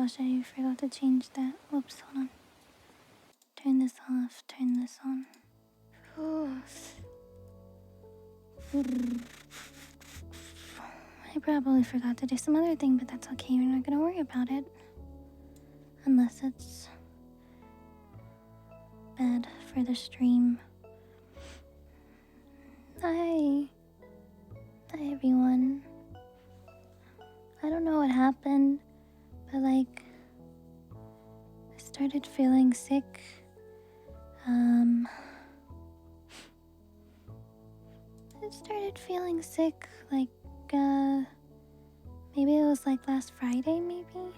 gosh, I forgot to change that. Whoops, hold on. Turn this off, turn this on. I probably forgot to do some other thing, but that's okay. We're not gonna worry about it. Unless it's bad for the stream. Hi. Hi, everyone. I don't know what happened, but like, I started feeling sick. I started feeling sick like, maybe it was like last Friday, maybe?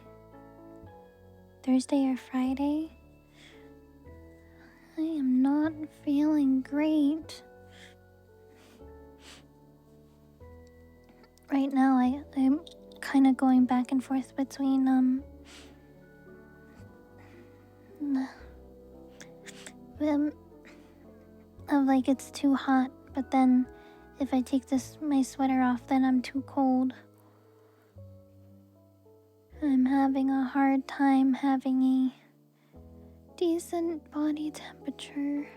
Thursday or Friday? I am not feeling great. Right now, I'm kind of going back and forth between, of like it's too hot, but then if I take my sweater off, then I'm too cold. I'm having a hard time having a decent body temperature.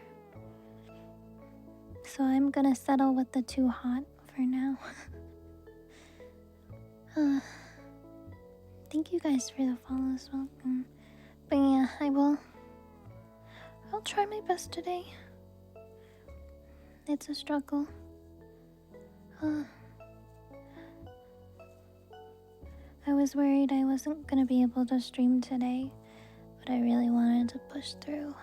So I'm gonna settle with the too hot for now. Thank you guys for the follows. Welcome. But yeah, I'll try my best today. It's a struggle. I was worried I wasn't gonna be able to stream today, but I really wanted to push through.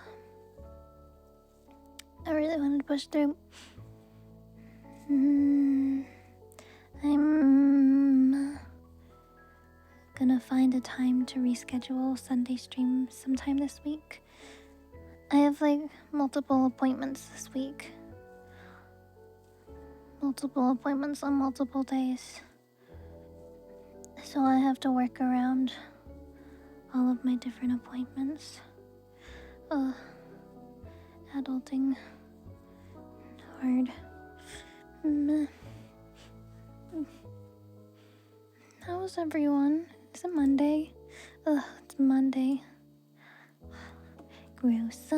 I'm gonna find a time to reschedule Sunday stream sometime this week. I have like multiple appointments this week. Multiple appointments on multiple days. So I have to work around all of my different appointments. Adulting. Hard. How's everyone? Is it Monday? It's Monday. Gross.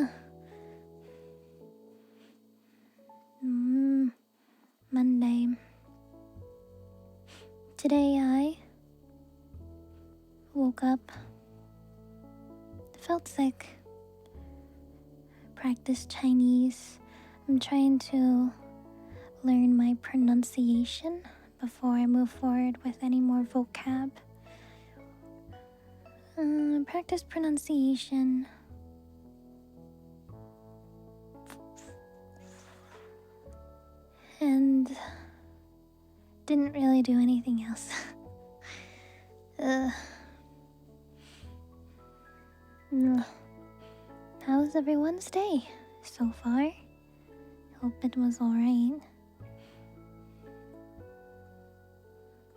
Monday. Today I woke up, felt sick, practiced Chinese. I'm trying to learn my pronunciation before I move forward with any more vocab. Practice pronunciation. And didn't really do anything else. How was everyone's day so far? Hope it was alright.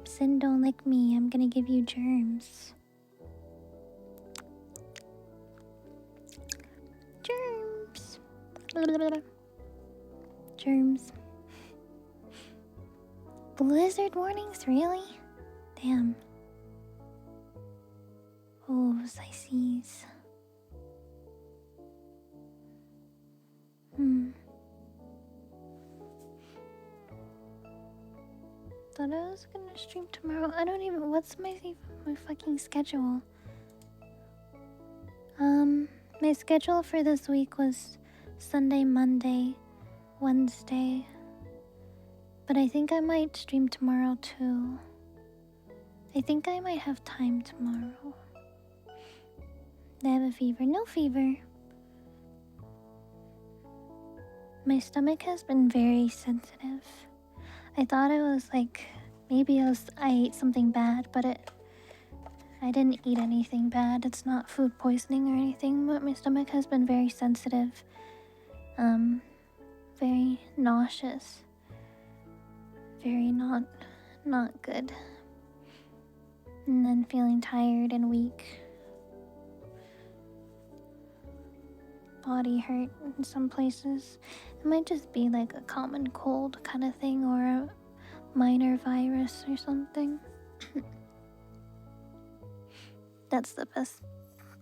Sin, don't lick me. I'm gonna give you germs. Germs. Germs. Blizzard warnings? Really? Damn. Oh, Pisces. Thought I was gonna stream tomorrow. I don't even. What's my fucking schedule? My schedule for this week was Sunday, Monday, Wednesday. But I think I might stream tomorrow too. I think I might have time tomorrow. I have a fever. No fever. My stomach has been very sensitive. I thought it was like, maybe I ate something bad, but I didn't eat anything bad. It's not food poisoning or anything, but my stomach has been very sensitive. Very nauseous. Very not good. And then feeling tired and weak. Body hurt in some places. It might just be like a common cold kind of thing, or a minor virus or something. That's the best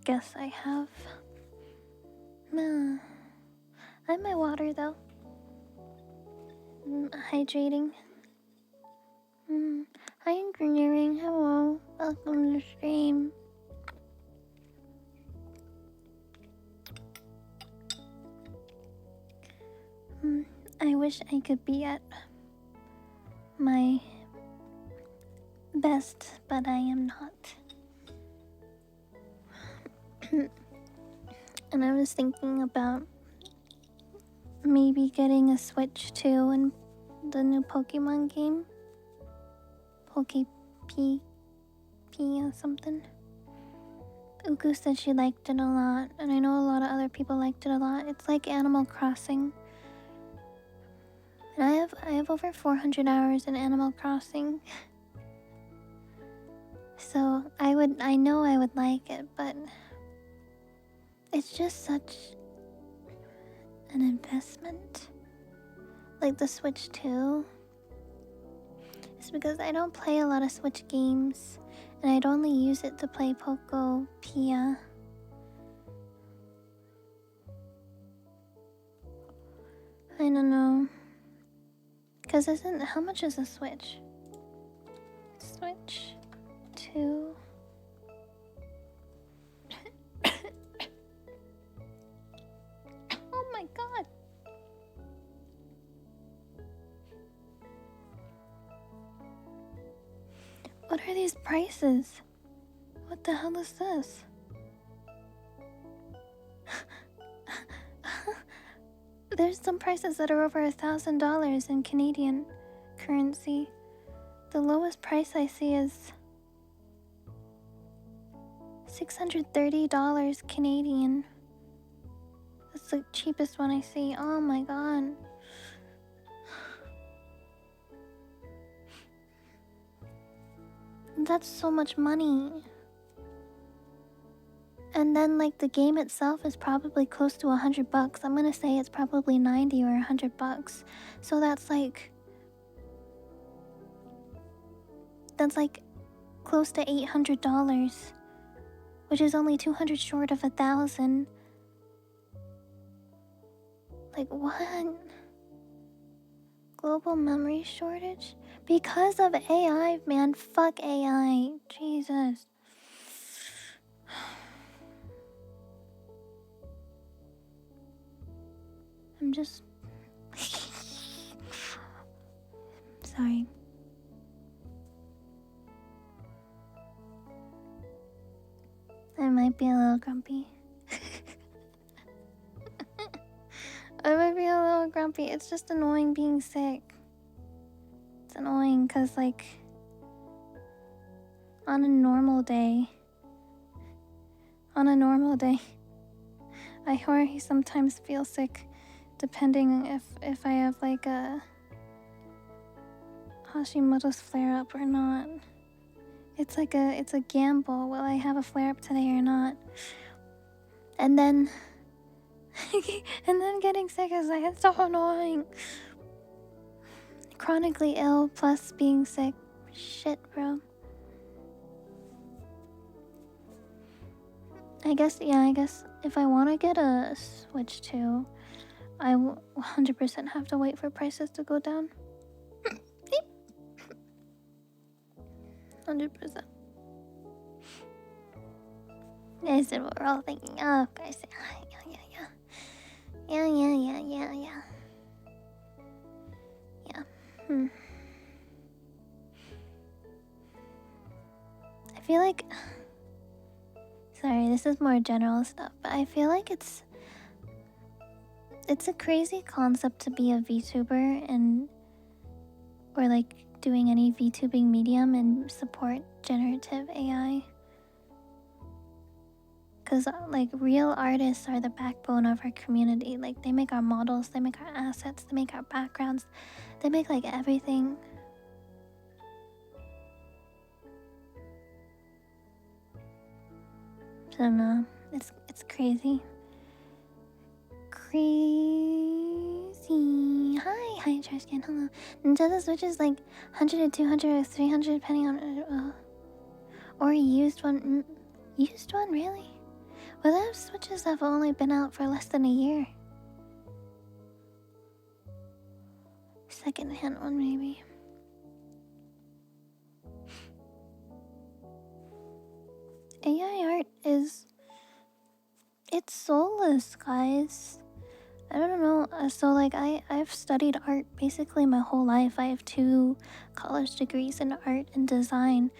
guess I have. I have my water though. Hydrating. Hi, engineering. Hello. Welcome to the stream. I wish I could be at my best, but I am not. And I was thinking about maybe getting a Switch too in the new Pokemon game. P or something. Uku said she liked it a lot, and I know a lot of other people liked it a lot. It's like Animal Crossing. And I have over 400 hours in Animal Crossing. So I know I would like it, but it's just such an investment. Like the Switch 2. It's because I don't play a lot of Switch games, and I'd only use it to play Pokopia. I don't know. Cause how much is a Switch? Switch 2. Oh my god. What are these prices? What the hell is this? There's some prices that are over $1,000 in Canadian currency. The lowest price I see is $630 Canadian. That's the cheapest one I see. Oh my god. That's so much money. And then like the game itself is probably close to $100. I'm gonna say it's probably 90 or $100. So that's like close to $800, which is only 200 short of 1,000. Like what? Global memory shortage? Because of AI, man. Fuck AI. Jesus. I'm just... Sorry. I might be a little grumpy. I might be a little grumpy. It's just annoying being sick. It's annoying because, like, on a normal day, I already sometimes feel sick depending if I have, like, a Hashimoto's flare-up or not. It's a gamble. Will I have a flare-up today or not? And then... and then getting sick is like, it's so annoying. Chronically ill plus being sick. Shit, bro. I guess if I want to get a Switch 2, I will 100% have to wait for prices to go down. 100%. I said what we're all thinking of, guys. Yeah. I feel like... Sorry, this is more general stuff, but I feel like it's a crazy concept to be a VTuber or like doing any VTubing medium and support generative AI. Because, like, real artists are the backbone of our community. Like, they make our models, they make our assets, they make our backgrounds. They make, like, everything. So, no, it's crazy. Crazy. Hi, trash can, hello. Nintendo Switch is, like, 100 to 200 or 300 depending on... or a used one... Used one, really? Well, those switches have only been out for less than a year. Second-hand one, maybe. AI art is... It's soulless, guys. I don't know. So, like, I've studied art basically my whole life. I have 2 college degrees in art and design.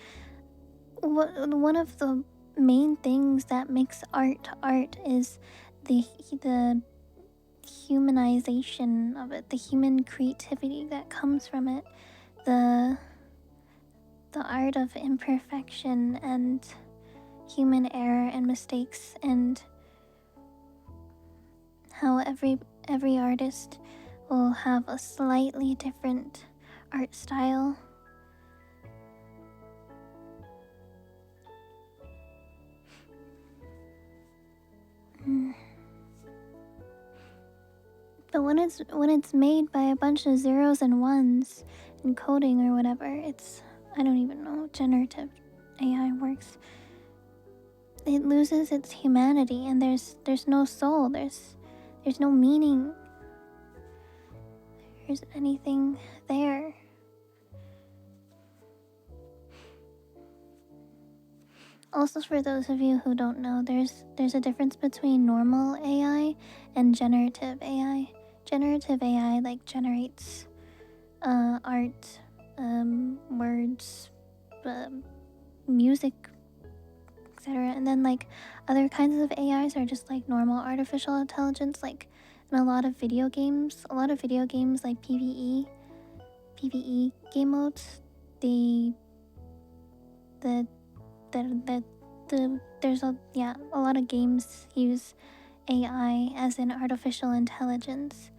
One of the main things that makes art is the humanization of it, the human creativity that comes from it, the art of imperfection and human error and mistakes, and how every artist will have a slightly different art style. But when it's made by a bunch of zeros and ones and coding or whatever, it's, I don't even know, generative AI works. It loses its humanity, and there's no soul. There's no meaning. There's anything there. Also, for those of you who don't know, there's a difference between normal AI and generative AI. Generative AI like generates art, words, music, etc. And then like other kinds of AIs are just like normal artificial intelligence, like in a lot of video games like PvE game modes, there's a lot of games use AI as in artificial intelligence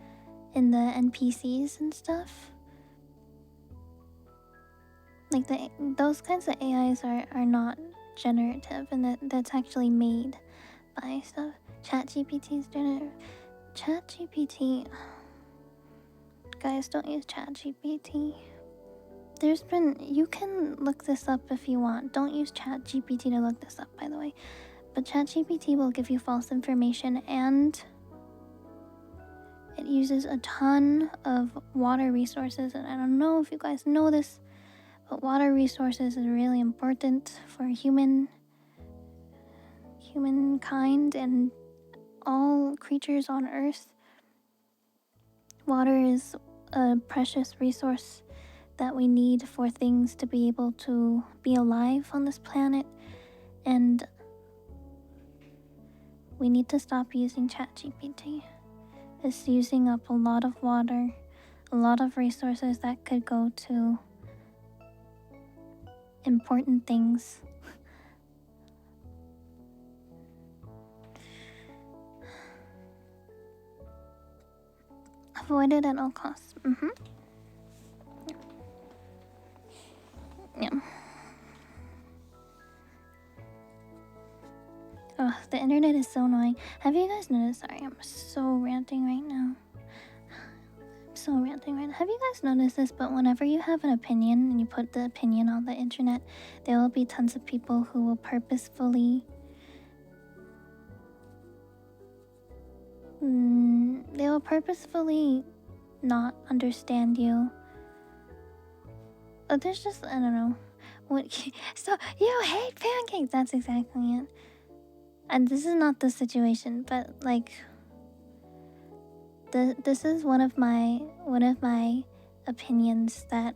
in the NPCs and stuff. Like those kinds of AIs are not generative, and that's actually made by stuff. ChatGPT is generative. ChatGPT, guys, don't use ChatGPT. You can look this up if you want. Don't use ChatGPT to look this up, by the way. But ChatGPT will give you false information, and it uses a ton of water resources. And I don't know if you guys know this, but water resources is really important for humankind and all creatures on Earth. Water is a precious resource that we need for things to be able to be alive on this planet, and we need to stop using ChatGPT. It's using up a lot of water, a lot of resources that could go to important things. Avoid it at all costs. Yeah. Ugh, the internet is so annoying. Have you guys noticed? Sorry, I'm so ranting right now. Have you guys noticed this? But whenever you have an opinion and you put the opinion on the internet, there will be tons of people who will purposefully not understand you. There's just, I don't know. So, you hate pancakes! That's exactly it. And this is not the situation, but like... This is one of my opinions that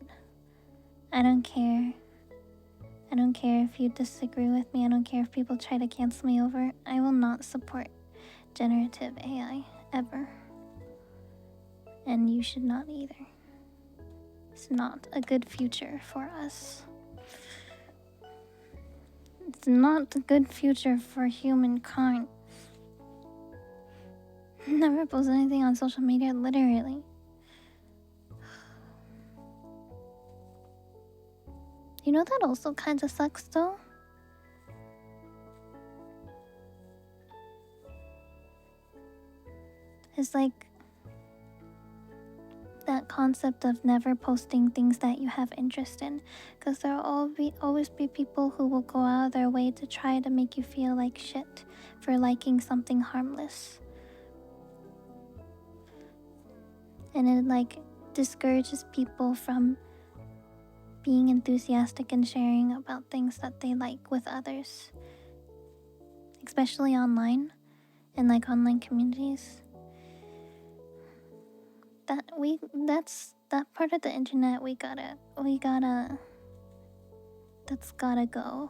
I don't care. I don't care if you disagree with me. I don't care if people try to cancel me over. I will not support generative AI, ever. And you should not either. It's not a good future for us. It's not a good future for humankind. Never post anything on social media, literally. You know that also kind of sucks though? It's like... that concept of never posting things that you have interest in, because there will always be people who will go out of their way to try to make you feel like shit for liking something harmless. And it like discourages people from being enthusiastic and sharing about things that they like with others, especially online and like online communities. That's that part of the internet we gotta that's gotta go.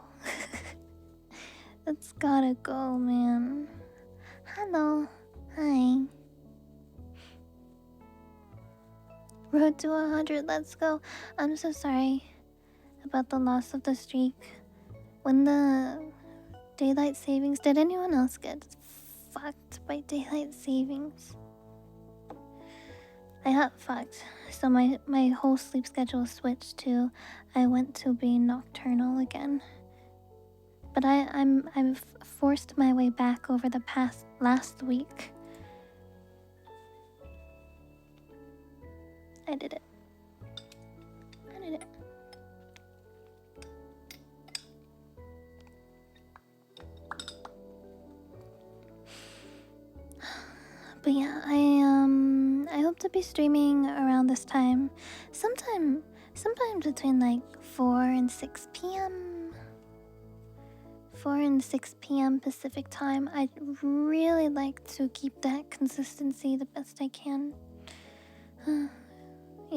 That's gotta go, man. Hello. Hi. Road to 100, let's go. I'm so sorry about the loss of the streak. When the daylight savings, did anyone else get fucked by daylight savings? I got fucked. So my whole sleep schedule switched to I went to being nocturnal again. But I've forced my way back over the last week. I did it. But yeah, I hope to be streaming around this time. Sometimes between like 4 and 6 p.m. 4 and 6 p.m. Pacific time. I'd really like to keep that consistency the best I can. You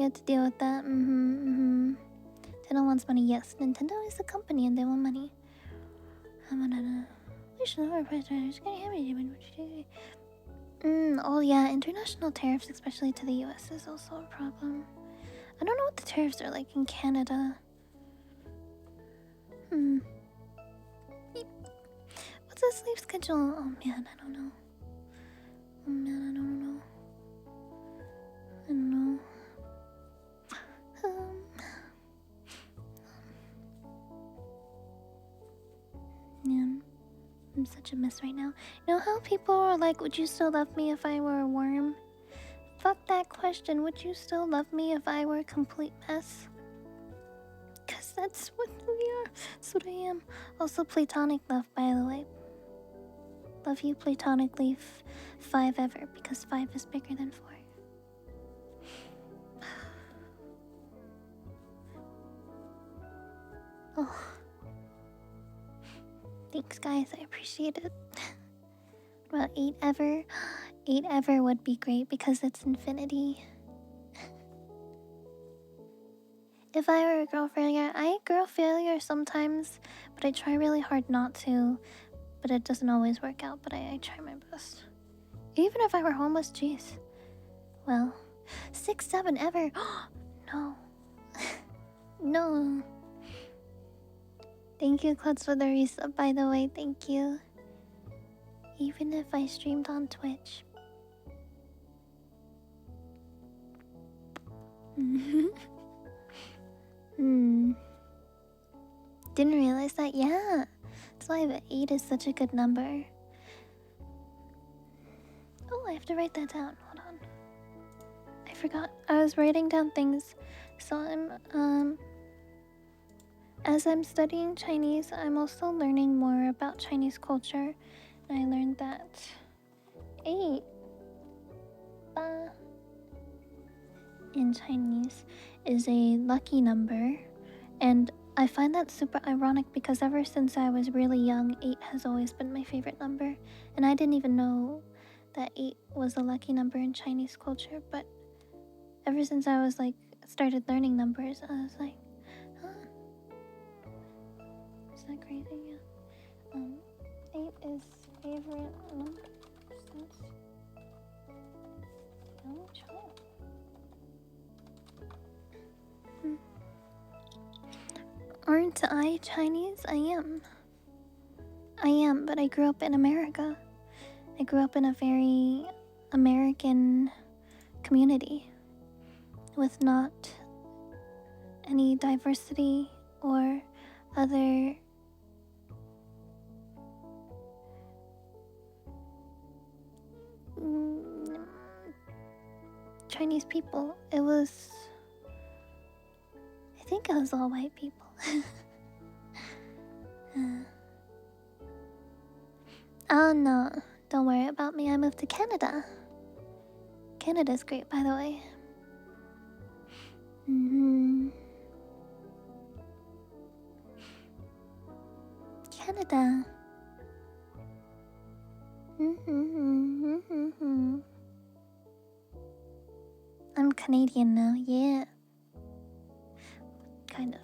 have to deal with that. Nintendo wants money. Yes, Nintendo is a company and they want money. Oh yeah, international tariffs, especially to the US, is also a problem. I don't know what the tariffs are like in Canada. What's the sleep schedule? Oh man, I don't know. I don't know. Man, I'm such a mess right now. You know how people are like, would you still love me if I were a worm? Fuck that question. Would you still love me if I were a complete mess? Cause that's what we are. That's what I am. Also, platonic love, by the way. Love you platonically, 5 ever, because 5 is bigger than 4. Oh. Thanks, guys. I appreciate it. Well, 8 ever. 8 ever would be great because it's infinity. If I were a girl failure, I girl failure sometimes, but I try really hard not to. But it doesn't always work out, but I try my best. Even if I were homeless, jeez. Well, 6, 7 ever. No. No. Thank you, Clutch, for the resub, by the way. Thank you. Even if I streamed on Twitch. Didn't realize that. Yeah. That's why the 8 is such a good number. Oh, I have to write that down. Hold on. I forgot. I was writing down things. So as I'm studying Chinese, I'm also learning more about Chinese culture. And I learned that 8 in Chinese is a lucky number. And I find that super ironic because ever since I was really young, 8 has always been my favorite number. And I didn't even know that 8 was a lucky number in Chinese culture. But ever since I was like, started learning numbers, I was like, huh? Is that crazy? Yeah. 8 is favorite number since young child. Aren't I Chinese? I am, but I grew up in America. I grew up in a very American community with not any diversity or other Chinese people. It was... I think it was all white people. Oh no, don't worry about me. I moved to Canada. Canada's great, by the way. Canada. I'm Canadian now, yeah. Kind of.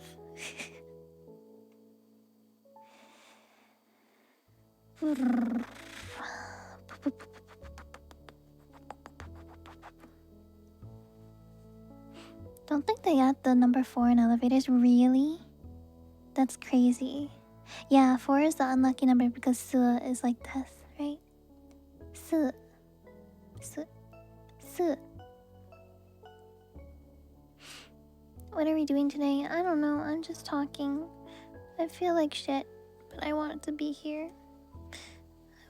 Don't think they got the number 4 in elevators, really? That's crazy. Yeah, 4 is the unlucky number because Su is like death, right? Su. Su. Su. What are we doing today? I don't know, I'm just talking. I feel like shit, but I wanted to be here.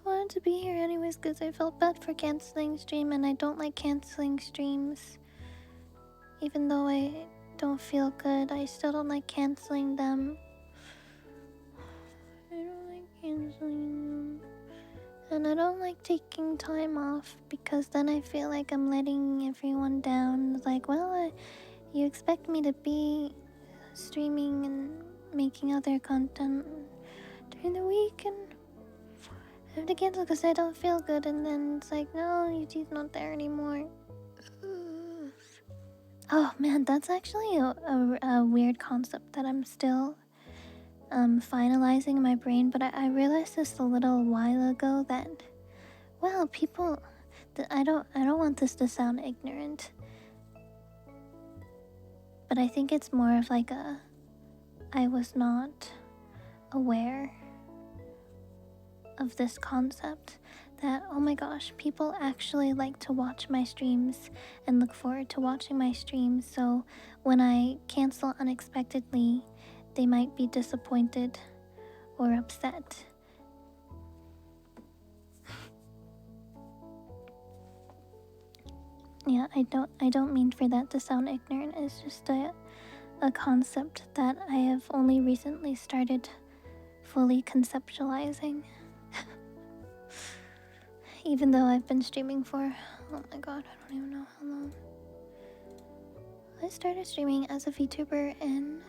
I wanted to be here anyways because I felt bad for canceling stream and I don't like canceling streams. Even though I don't feel good, I still don't like canceling them. I don't like canceling them. And I don't like taking time off because then I feel like I'm letting everyone down. It's like, well, you expect me to be streaming and making other content during the week and I have to cancel because I don't feel good. And then it's like, no, Yuchi's not there anymore. Oh man, that's actually a weird concept that I'm still finalizing in my brain. But I realized this a little while ago that, well, people, I don't want this to sound ignorant, but I think it's more of like I was not aware of this concept that, oh my gosh, people actually like to watch my streams and look forward to watching my streams. So when I cancel unexpectedly, they might be disappointed or upset. Yeah, I don't mean for that to sound ignorant. It's just a concept that I have only recently started fully conceptualizing. Even though I've been streaming for, oh my god, I don't even know how long. I started streaming as a VTuber in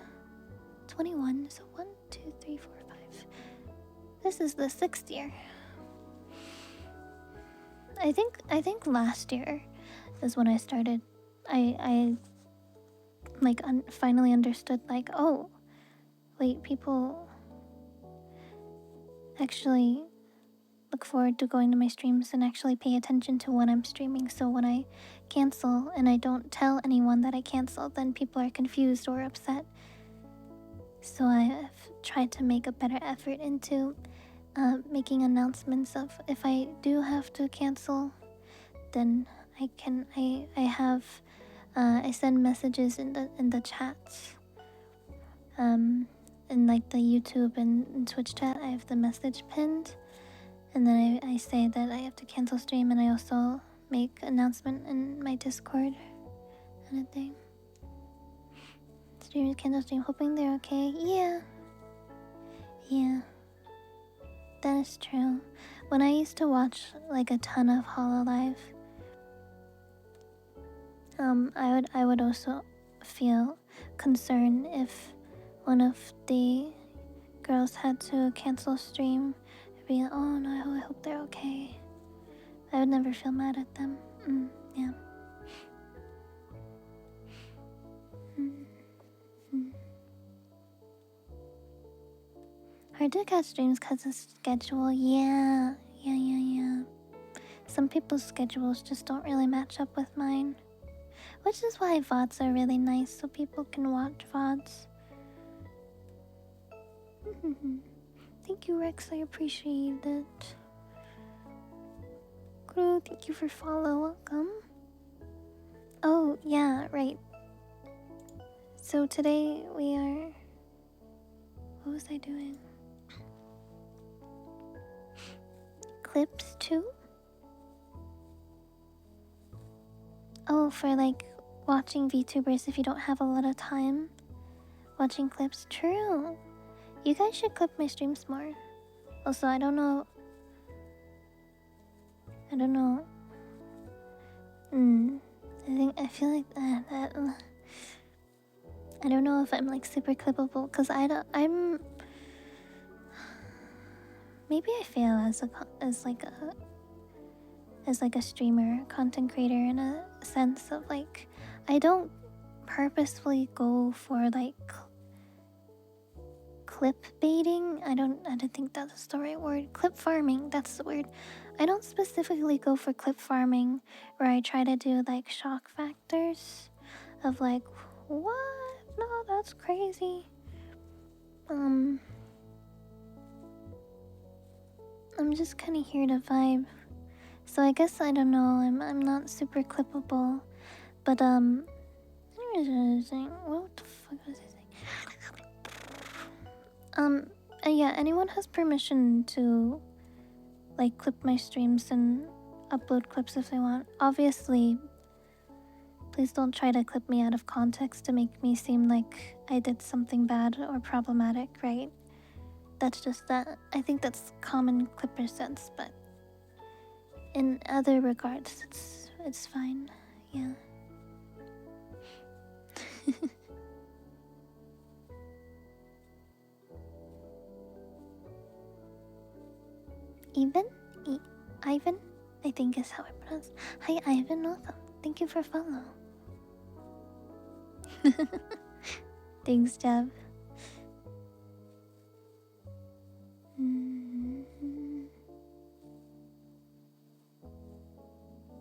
21, so 1, 2, 3, 4, 5. This is the 6th year. I think last year is when I started. I like finally understood, like, oh, wait, people actually look forward to going to my streams and actually pay attention to when I'm streaming. So when I cancel and I don't tell anyone that I canceled, then people are confused or upset. So I have tried to make a better effort into making announcements of if I do have to cancel, then I send messages in the chats. In like the YouTube and Twitch chat, I have the message pinned. And then I say that I have to cancel stream, and I also make announcement in my Discord and a thing. Streamers cancel stream, hoping they're okay. Yeah. Yeah. That is true. When I used to watch like a ton of Hololive, I would also feel concerned if one of the girls had to cancel stream. I'd be like, oh no, I hope they're okay. I would never feel mad at them. Yeah. Hard to catch streams because of schedule. Yeah. Some people's schedules just don't really match up with mine. Which is why VODs are really nice, so people can watch VODs. Thank you, Rex. I appreciate it. Crew, thank you for follow. Welcome. Oh, yeah, right. So today we are... What was I doing? Clips 2? Oh, for like watching VTubers if you don't have a lot of time. Watching clips, true. You guys should clip my streams more. Also, I don't know. I feel like I don't know if I'm like super clippable because I'm maybe I fail as like a streamer, content creator in a sense of like I don't purposefully go for like clip baiting. I don't think that's the right word. Clip farming, that's the word. I don't specifically go for clip farming where I try to do like shock factors of like, what? No, that's crazy. I'm just kind of here to vibe. So I guess I don't know. I'm not super clippable, but what the fuck was I saying? Yeah. Anyone has permission to like clip my streams and upload clips if they want. Obviously, please don't try to clip me out of context to make me seem like I did something bad or problematic, right? That's just that. I think that's common clipper sense, but in other regards, it's fine. Yeah. Ivan, I think is how I pronounce. Hi, Ivan. Welcome. Thank you for follow. Thanks, Jeff.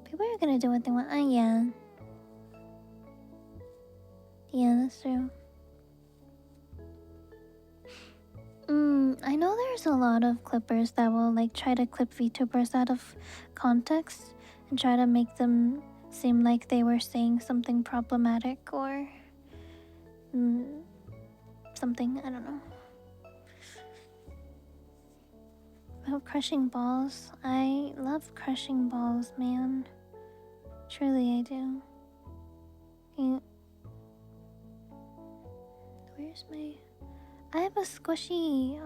People are gonna do what they want. Yeah. Yeah, that's true. I know there's a lot of clippers that will like try to clip VTubers out of context and try to make them seem like they were saying something problematic or something, I don't know. About crushing balls, I love crushing balls, man. Truly, I do. Where's my? I have a squishy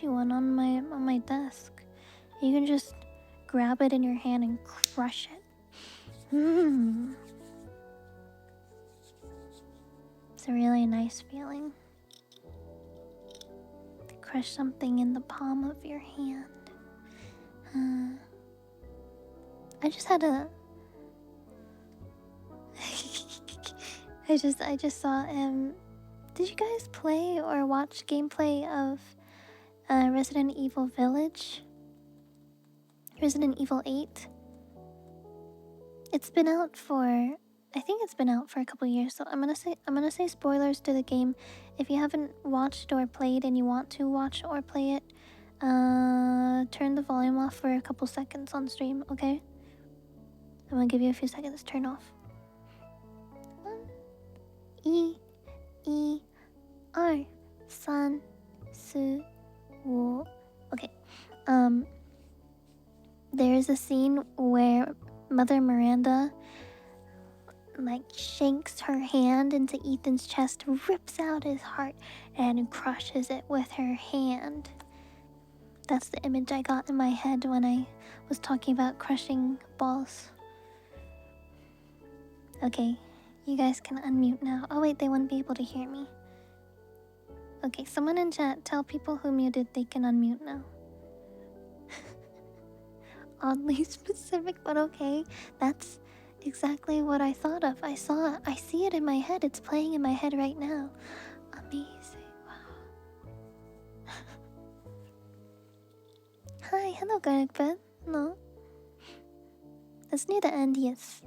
one on my desk. You can just grab it in your hand and crush it. It's a really nice feeling to crush something in the palm of your hand. I just had a. I just saw Did you guys play or watch gameplay of Resident Evil Village? Resident Evil 8? It's been out for I think it's been out for a couple years, so I'm gonna say spoilers to the game. If you haven't watched or played and you want to watch or play it, turn the volume off for a couple seconds on stream, okay? I'm gonna give you a few seconds to turn off. R San Su Wo. Okay. There's a scene where Mother Miranda like shanks her hand into Ethan's chest, rips out his heart, and crushes it with her hand. That's the image I got in my head when I was talking about crushing balls. Okay, you guys can unmute now. Oh wait, they wouldn't be able to hear me. Okay, someone in chat, tell people who muted they can unmute now. Oddly specific, but okay. That's exactly what I thought of. I see it in my head. It's playing in my head right now. Amazing. Wow. Hi, hello, Garagpet. Hello. That's near the end, yes.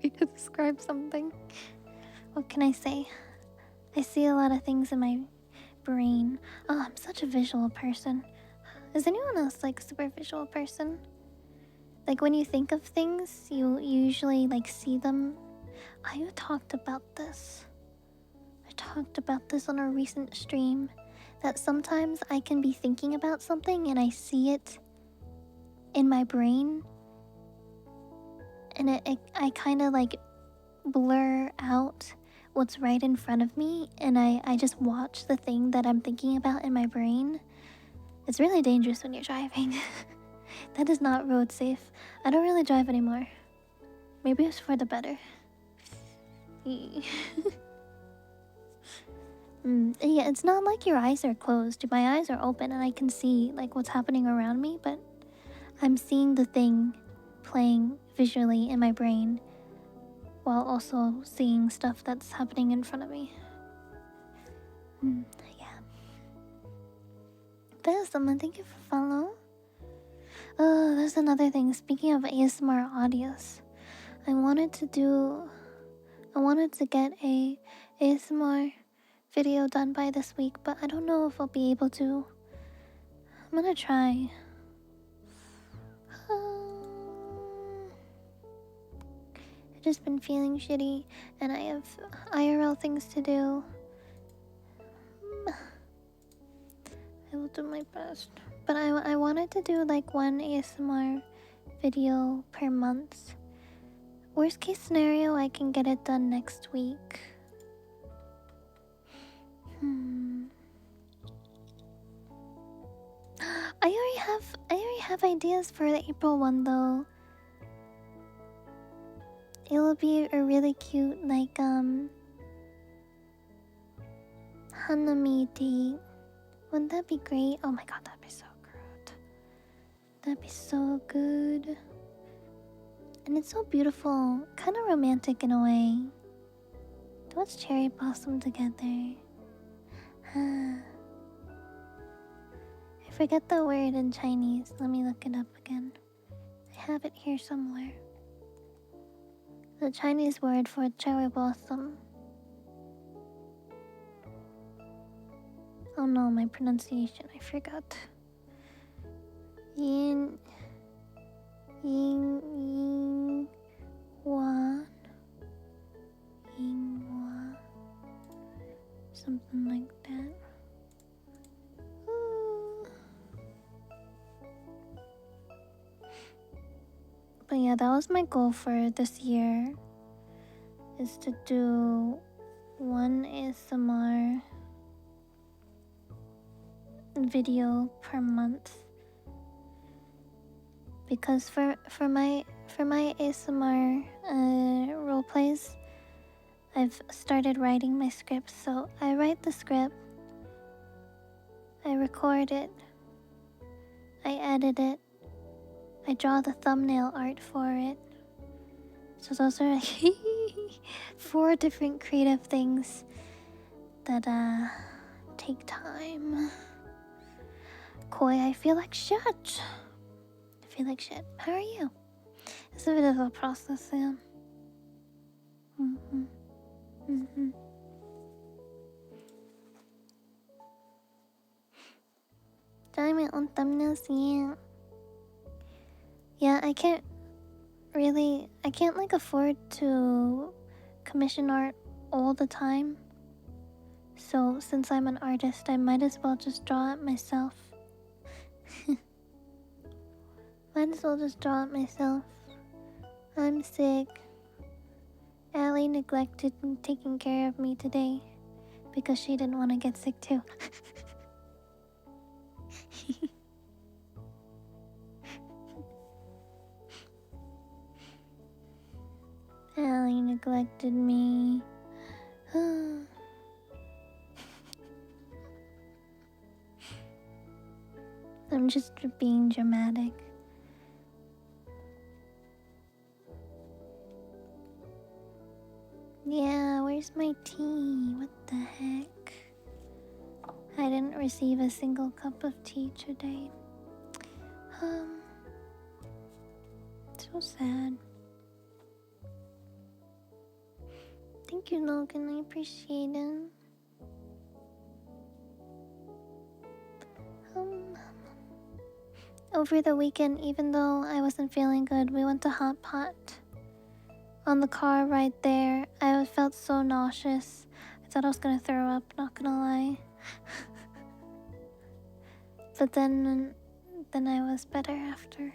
To describe something. What can I say? I see a lot of things in my brain. Oh, I'm such a visual person. Is anyone else like a super visual person? Like when you think of things, you usually like see them. I talked about this. I talked about this on a recent stream. That sometimes I can be thinking about something and I see it in my brain. and I kind of like blur out what's right in front of me, and I just watch the thing that I'm thinking about in my brain. It's really dangerous when you're driving. That is not road safe. I don't really drive anymore. Maybe it's for the better. Yeah, it's not like your eyes are closed. My eyes are open and I can see like what's happening around me, but I'm seeing the thing playing visually in my brain while also seeing stuff that's happening in front of me. Yeah. There's someone, thank you for follow. Oh, there's another thing. Speaking of ASMR audios, I wanted to get a ASMR video done by this week, but I don't know if I'll be able to. I'm gonna try. I've just been feeling shitty, and I have IRL things to do. I will do my best. But I wanted to do like one ASMR video per month. Worst case scenario, I can get it done next week. I already have ideas for the April one though. It will be a really cute like Hanami date. Wouldn't that be great? Oh my god, that'd be so good. That'd be so good. And it's so beautiful, kind of romantic in a way. Let's cherry blossom together. I forget the word in Chinese. Let me look it up again. I have it here somewhere. The Chinese word for cherry blossom. Oh no, my pronunciation, I forgot. Yin Hua. Something like that. But yeah, that was my goal for this year. Is to do one ASMR video per month. Because for my ASMR roleplays, I've started writing my scripts. So I write the script, I record it, I edit it, I draw the thumbnail art for it. So those are 4 different creative things that take time. Koi, I feel like shit. How are you? It's a bit of a process, yeah. Drawing my own thumbnails, yeah. Yeah, I can't like afford to commission art all the time. So since I'm an artist, I might as well just draw it myself. I'm sick. Allie neglected taking care of me today because she didn't want to get sick too. Allie neglected me. I'm just being dramatic. Yeah, where's my tea? What the heck? I didn't receive a single cup of tea today. So sad. Thank you, Logan. I appreciate it. Over the weekend, even though I wasn't feeling good, we went to Hot Pot. On the car right there, I felt so nauseous. I thought I was gonna throw up, not gonna lie. But then I was better after.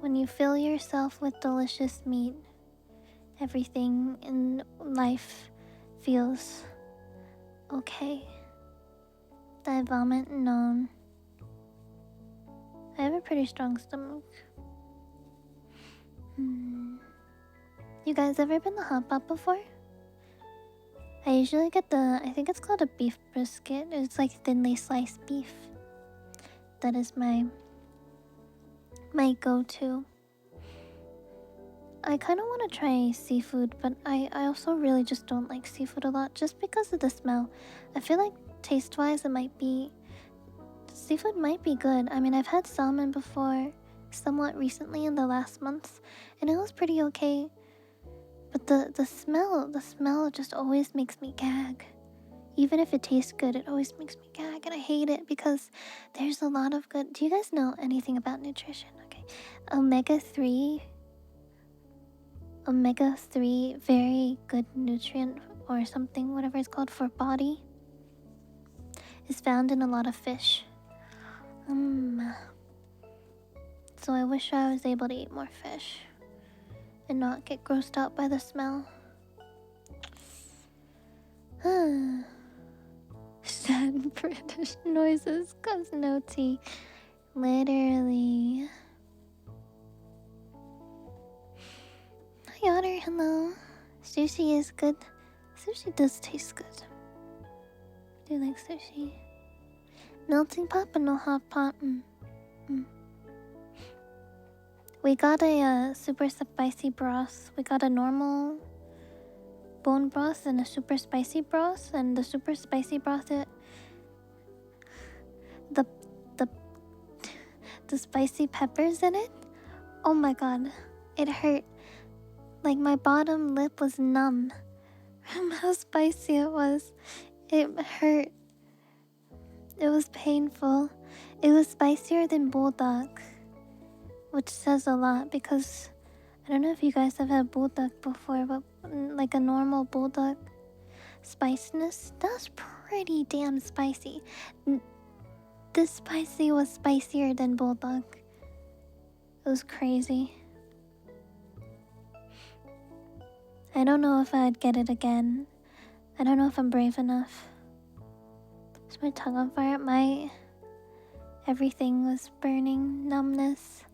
When you fill yourself with delicious meat, everything in life feels okay. Did I vomit? No. I have a pretty strong stomach. You guys ever been to Hot Pot before? I usually get I think it's called a beef brisket. It's like thinly sliced beef. That is my go-to. I kind of want to try seafood, but I also really just don't like seafood a lot just because of the smell. I feel like taste-wise seafood might be good. I mean, I've had salmon before, somewhat recently in the last month, and it was pretty okay. But the smell just always makes me gag. Even if it tastes good, it always makes me gag, and I hate it because there's a lot of good. Do you guys know anything about nutrition? Okay, omega 3, very good nutrient or something, whatever it's called for body, is found in a lot of fish. So I wish I was able to eat more fish and not get grossed out by the smell. Sad British noises cause no tea. Literally. Hi Otter, hello. Sushi is good. Sushi does taste good. Do you like sushi? Melting pot but no hot pot. We got a super spicy broth. We got a normal bone broth and a super spicy broth, and the super spicy broth, the spicy peppers in it. Oh my god, it hurt. Like my bottom lip was numb from how spicy it was. It hurt. It was painful. It was spicier than bulldog, which says a lot because I don't know if you guys have had bulldog before, but like a normal bulldog spiciness, that's pretty damn spicy. This spicy was spicier than bulldog. It was crazy. I don't know if I'd get it again. I don't know if I'm brave enough. Is my tongue on fire? Everything was burning, numbness.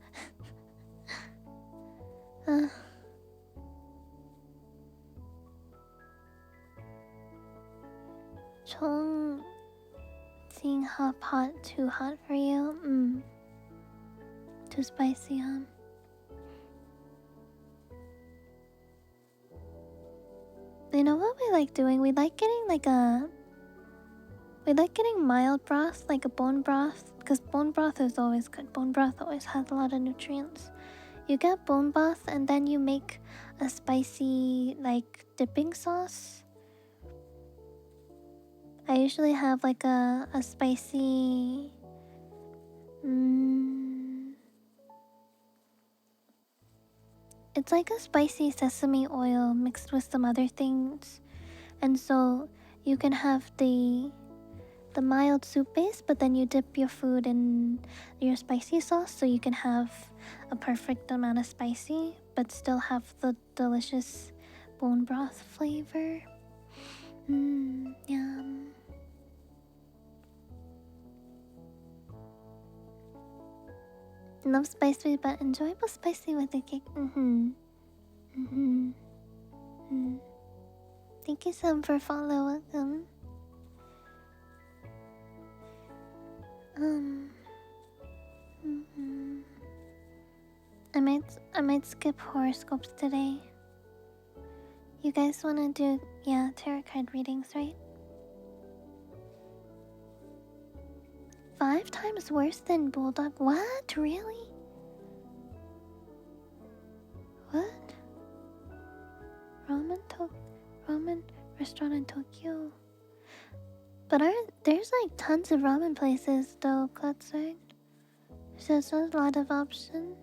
Chong, seeing hot pot too hot for you? Too spicy, huh? You know what we like doing? We like getting mild broth, like a bone broth, because bone broth is always good. Bone broth always has a lot of nutrients. You get bone broth and then you make a spicy, like, dipping sauce. I usually have like a spicy... It's like a spicy sesame oil mixed with some other things. And so you can have the mild soup base, but then you dip your food in your spicy sauce so you can have a perfect amount of spicy, but still have the delicious bone broth flavor. Yum. Love spicy, but enjoyable spicy with the cake. Thank you Sam for follow. Welcome. I might skip horoscopes today. You guys wanna do tarot card readings, right? 5 times worse than bulldog? What? Really? What? Ramen restaurant in Tokyo. But there's like tons of ramen places though, outside. So there's a lot of options.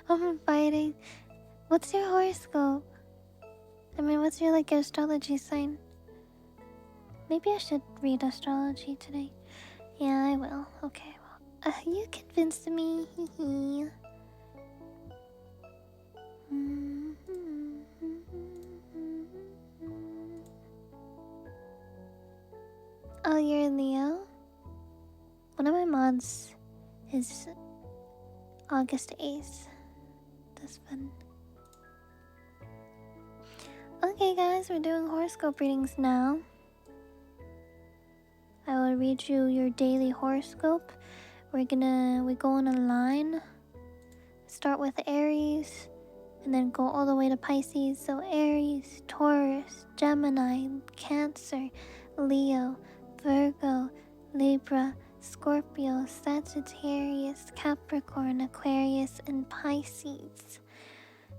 I'm fighting. What's your horoscope? I mean, what's your like astrology sign? Maybe I should read astrology today. Yeah, I will. Okay, well. You convinced me. Oh, you're a Leo? One of my mods is August 8th. That's fun. Okay, guys, we're doing horoscope readings now. I will read you your daily horoscope. We go on a line. Start with Aries, and then go all the way to Pisces. So Aries, Taurus, Gemini, Cancer, Leo, Virgo, Libra, Scorpio, Sagittarius, Capricorn, Aquarius, and Pisces.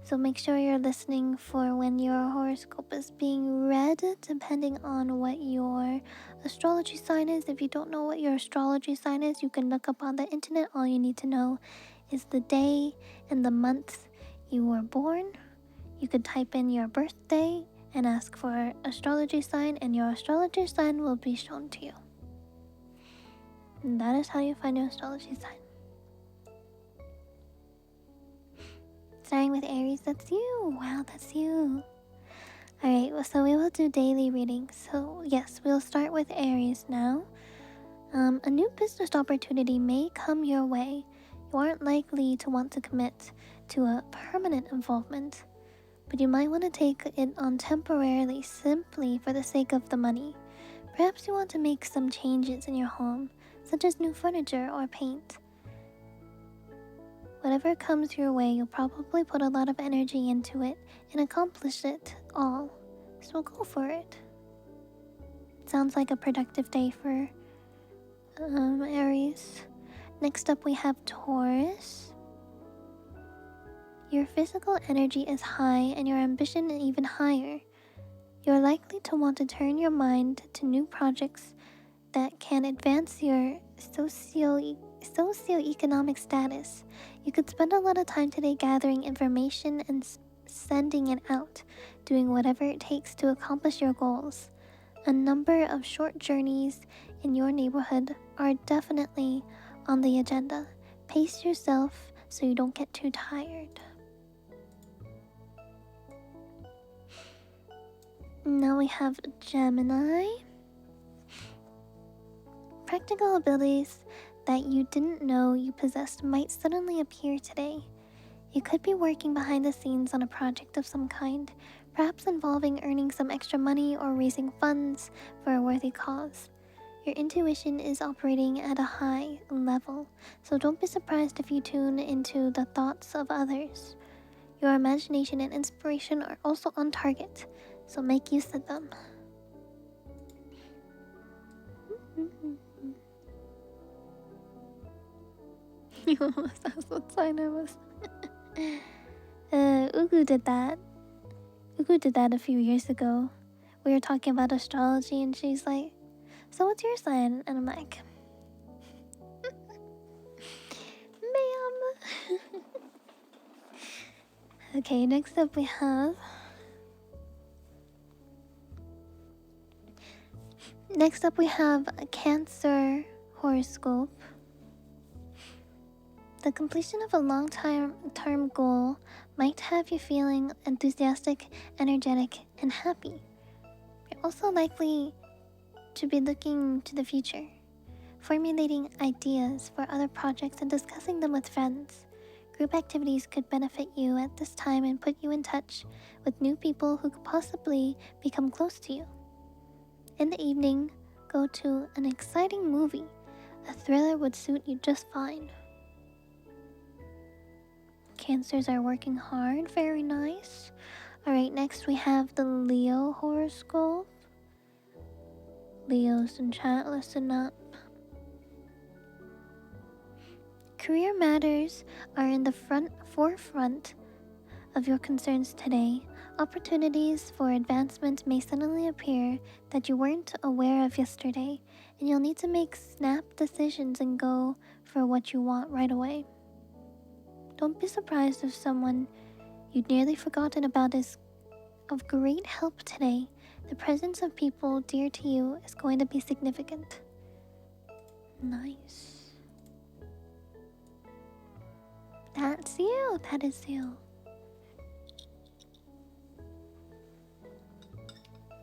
So make sure you're listening for when your horoscope is being read, depending on what your astrology sign is. If you don't know what your astrology sign is, you can look up on the internet. All you need to know is the day and the month you were born. You could type in your birthday and ask for astrology sign, and your astrology sign will be shown to you. And that is how you find your astrology sign. Starting with Aries, that's you. Wow, that's you. Alright, so we will do daily readings. So yes, we'll start with Aries now. A new business opportunity may come your way. You aren't likely to want to commit to a permanent involvement, but you might want to take it on temporarily simply for the sake of the money. Perhaps you want to make some changes in your home, such as new furniture or paint. Whatever comes your way, you'll probably put a lot of energy into it and accomplish it all. So go for it. Sounds like a productive day for Aries. Next up we have Taurus. Your physical energy is high and your ambition is even higher. You're likely to want to turn your mind to new projects that can advance your socioeconomic status. You could spend a lot of time today gathering information and sending it out, doing whatever it takes to accomplish your goals. A number of short journeys in your neighborhood are definitely on the agenda. Pace yourself so you don't get too tired. Now we have Gemini. Practical abilities that you didn't know you possessed might suddenly appear today. You could be working behind the scenes on a project of some kind, perhaps involving earning some extra money or raising funds for a worthy cause. Your intuition is operating at a high level, so don't be surprised if you tune into the thoughts of others. Your imagination and inspiration are also on target, so make use of them. You almost asked what sign I was. Ugu did that. Ugu did that a few years ago. We were talking about astrology and she's like, so what's your sign? And I'm like, ma'am. Okay, next up we have... a Cancer horoscope. The completion of a long-term goal might have you feeling enthusiastic, energetic, and happy. You're also likely to be looking to the future, formulating ideas for other projects and discussing them with friends. Group activities could benefit you at this time and put you in touch with new people who could possibly become close to you. In the evening, go to an exciting movie. A thriller would suit you just fine. Cancers are working hard. Very nice. Alright, next we have the Leo horoscope. Leos in chat, listen up. Career matters are in the forefront of your concerns today. Opportunities for advancement may suddenly appear that you weren't aware of yesterday, and you'll need to make snap decisions and go for what you want right away. Don't be surprised if someone you'd nearly forgotten about is of great help today. The presence of people dear to you is going to be significant. Nice. That's you. That is you.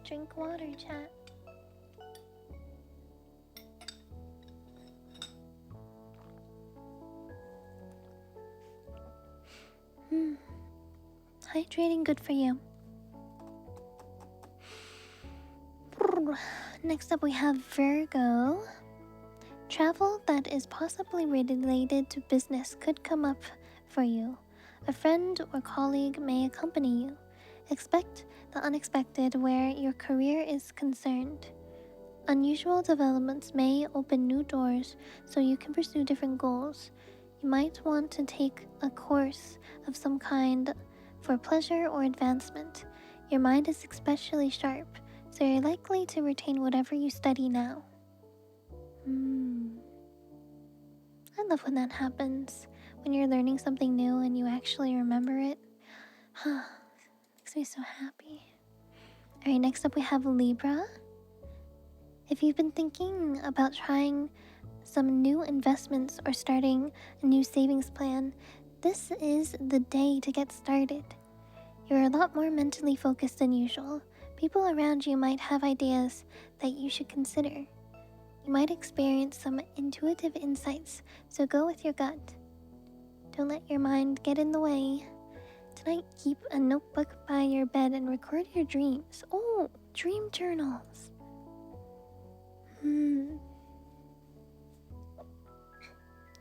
Drink water, chat. Hydrating, good for you. Next up we have Virgo. Travel that is possibly related to business could come up for you. A friend or colleague may accompany you. Expect the unexpected where your career is concerned. Unusual developments may open new doors so you can pursue different goals. You might want to take a course of some kind for pleasure or advancement. Your mind is especially sharp, so you're likely to retain whatever you study now. I love when that happens. When you're learning something new and you actually remember it. Makes me so happy. Alright, next up we have Libra. If you've been thinking about trying some new investments or starting a new savings plan, this is the day to get started. You're a lot more mentally focused than usual. People around you might have ideas that you should consider. You might experience some intuitive insights, so go with your gut. Don't let your mind get in the way. Tonight, keep a notebook by your bed and record your dreams. Oh, dream journals.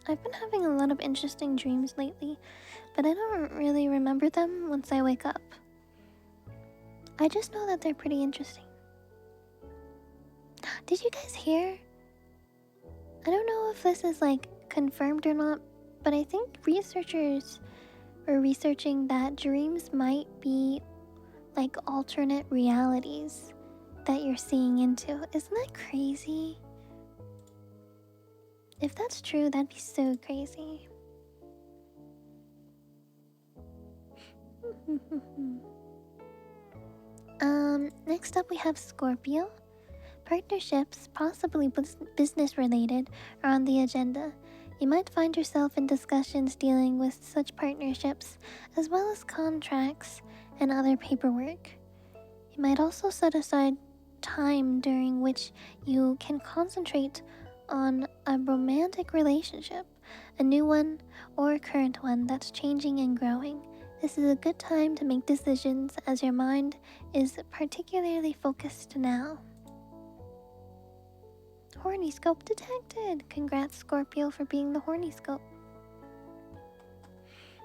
I've been having a lot of interesting dreams lately, but I don't really remember them once I wake up. I just know that they're pretty interesting. Did you guys hear? I don't know if this is like confirmed or not, but I think researchers are researching that dreams might be like alternate realities that you're seeing into. Isn't that crazy? If that's true, that'd be so crazy. Next up we have Scorpio. Partnerships, possibly business related, are on the agenda. You might find yourself in discussions dealing with such partnerships, as well as contracts and other paperwork. You might also set aside time during which you can concentrate on a romantic relationship, a new one or a current one that's changing and growing. This is a good time to make decisions as your mind is particularly focused now. Horny scope detected! Congrats, Scorpio, for being the horny scope.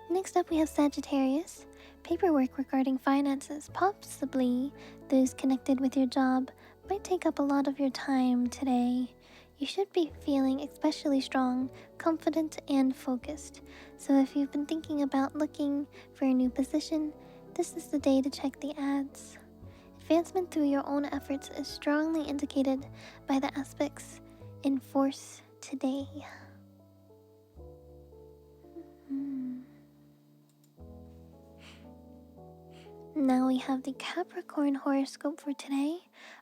Next up we have Sagittarius. Paperwork regarding finances, possibly those connected with your job, might take up a lot of your time today. You should be feeling especially strong, confident, and focused. So if you've been thinking about looking for a new position, this is the day to check the ads. Advancement through your own efforts is strongly indicated by the aspects in force today. Now we have the Capricorn horoscope for today.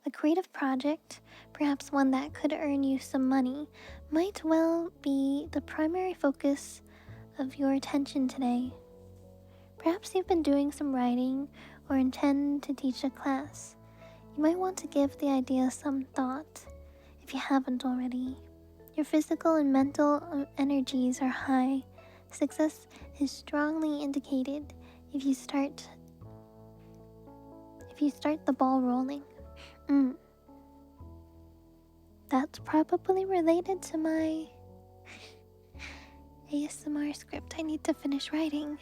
A creative project, perhaps one that could earn you some money, might well be the primary focus of your attention today. Perhaps you've been doing some writing or intend to teach a class. You might want to give the idea some thought if you haven't already. Your physical and mental energies are high. Success is strongly indicated if you start the ball rolling. That's probably related to my ASMR script I need to finish writing.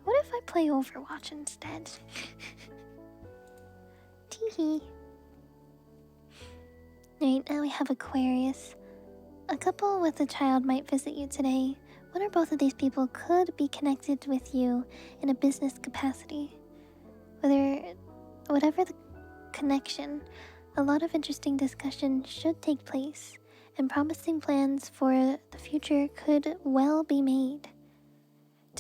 What if I play Overwatch instead? Teehee. Right, now we have Aquarius. A couple with a child might visit you today. One or both of these people could be connected with you in a business capacity. Whatever the connection, a lot of interesting discussion should take place, and promising plans for the future could well be made.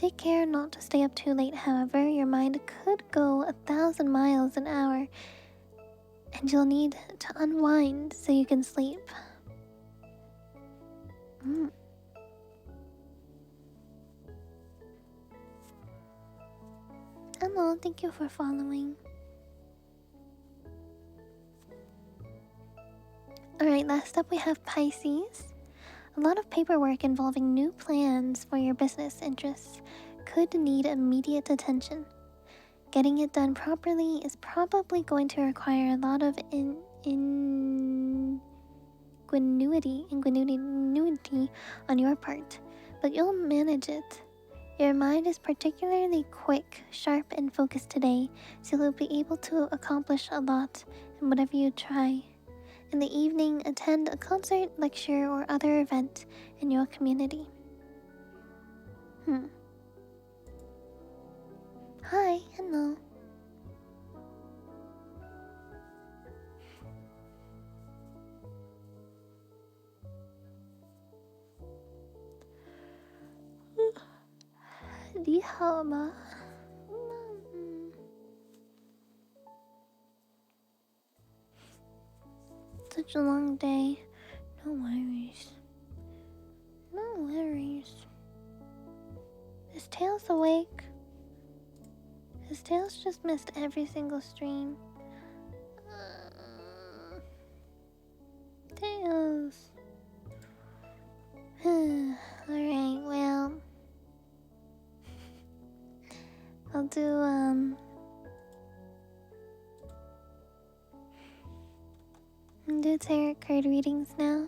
Take care not to stay up too late, however. Your mind could go 1,000 miles an hour, and you'll need to unwind so you can sleep. Hello, thank you for following. Alright, last up we have Pisces. A lot of paperwork involving new plans for your business interests could need immediate attention. Getting it done properly is probably going to require a lot of ingenuity on your part, but you'll manage it. Your mind is particularly quick, sharp, and focused today, so you'll be able to accomplish a lot in whatever you try. In the evening, attend a concert, lecture, or other event in your community. Hi, hello. Ni hao ma. Such a long day. No worries. No worries. His tail's awake. His tail's just missed every single stream. Tails. Alright, well. I'll do tarot card readings now.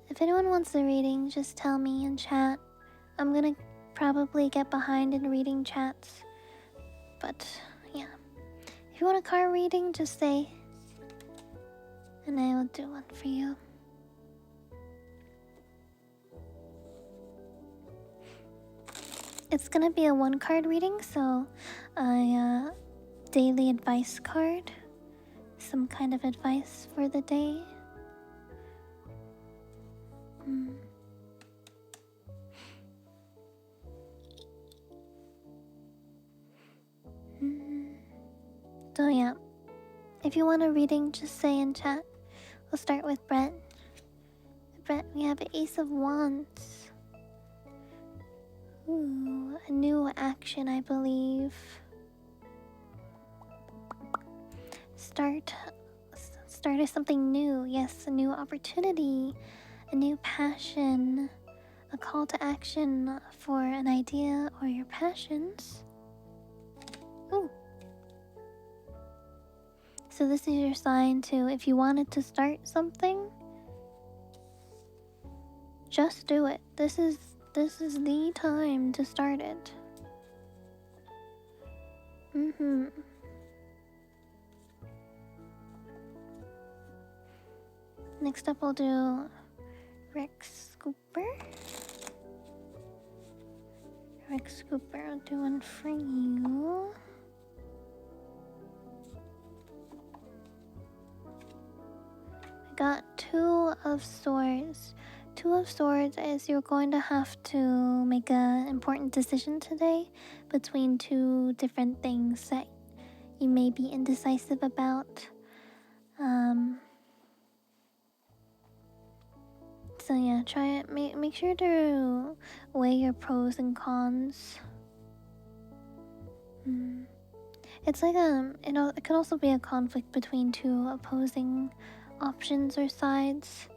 If anyone wants a reading, just tell me in chat. I'm gonna probably get behind in reading chats. But, yeah. If you want a card reading, just say. And I will do one for you. It's gonna be a one-card reading, so a daily advice card. Some kind of advice for the day. So yeah, if you want a reading, just say in chat. We'll start with Brett. Brett, we have Ace of Wands. Ooh, a new action, I believe. Start is something new. Yes, a new opportunity, a new passion, a call to action for an idea or your passions. Ooh. So this is your sign to, if you wanted to start something, just do it. This is the time to start it. Next up, we'll do Rex Scooper. Rex Scooper, I'll do one for you. I got Two of Swords. Two of Swords is you're going to have to make an important decision today between two different things that you may be indecisive about. So yeah, try it. Make sure to weigh your pros and cons. It's like it could also be a conflict between two opposing options or sides,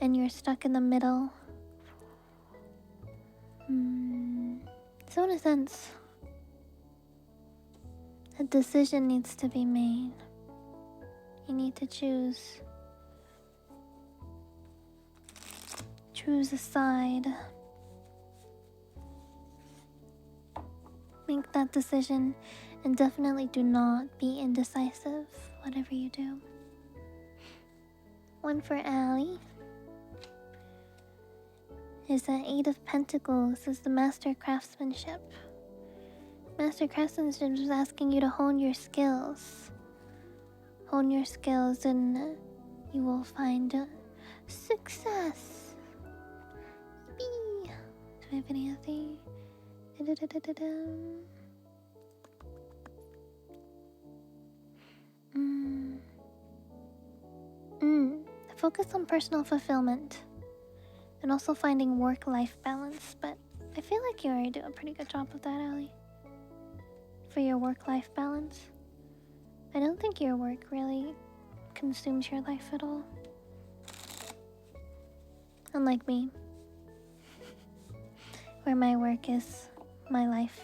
and you're stuck in the middle. So in a sense, a decision needs to be made. You need to choose a side. Make that decision, and definitely do not be indecisive, whatever you do. One for Allie is the Eight of Pentacles, is the Master Craftsmanship. Master Craftsmanship is asking you to hone your skills. Hone your skills and you will find success. Do I have any other Mm. Mm. Focus on personal fulfillment and also finding work-life balance. But I feel like you already do a pretty good job of that, Allie. For your work-life balance. I don't think your work really consumes your life at all. Unlike me, where my work is my life.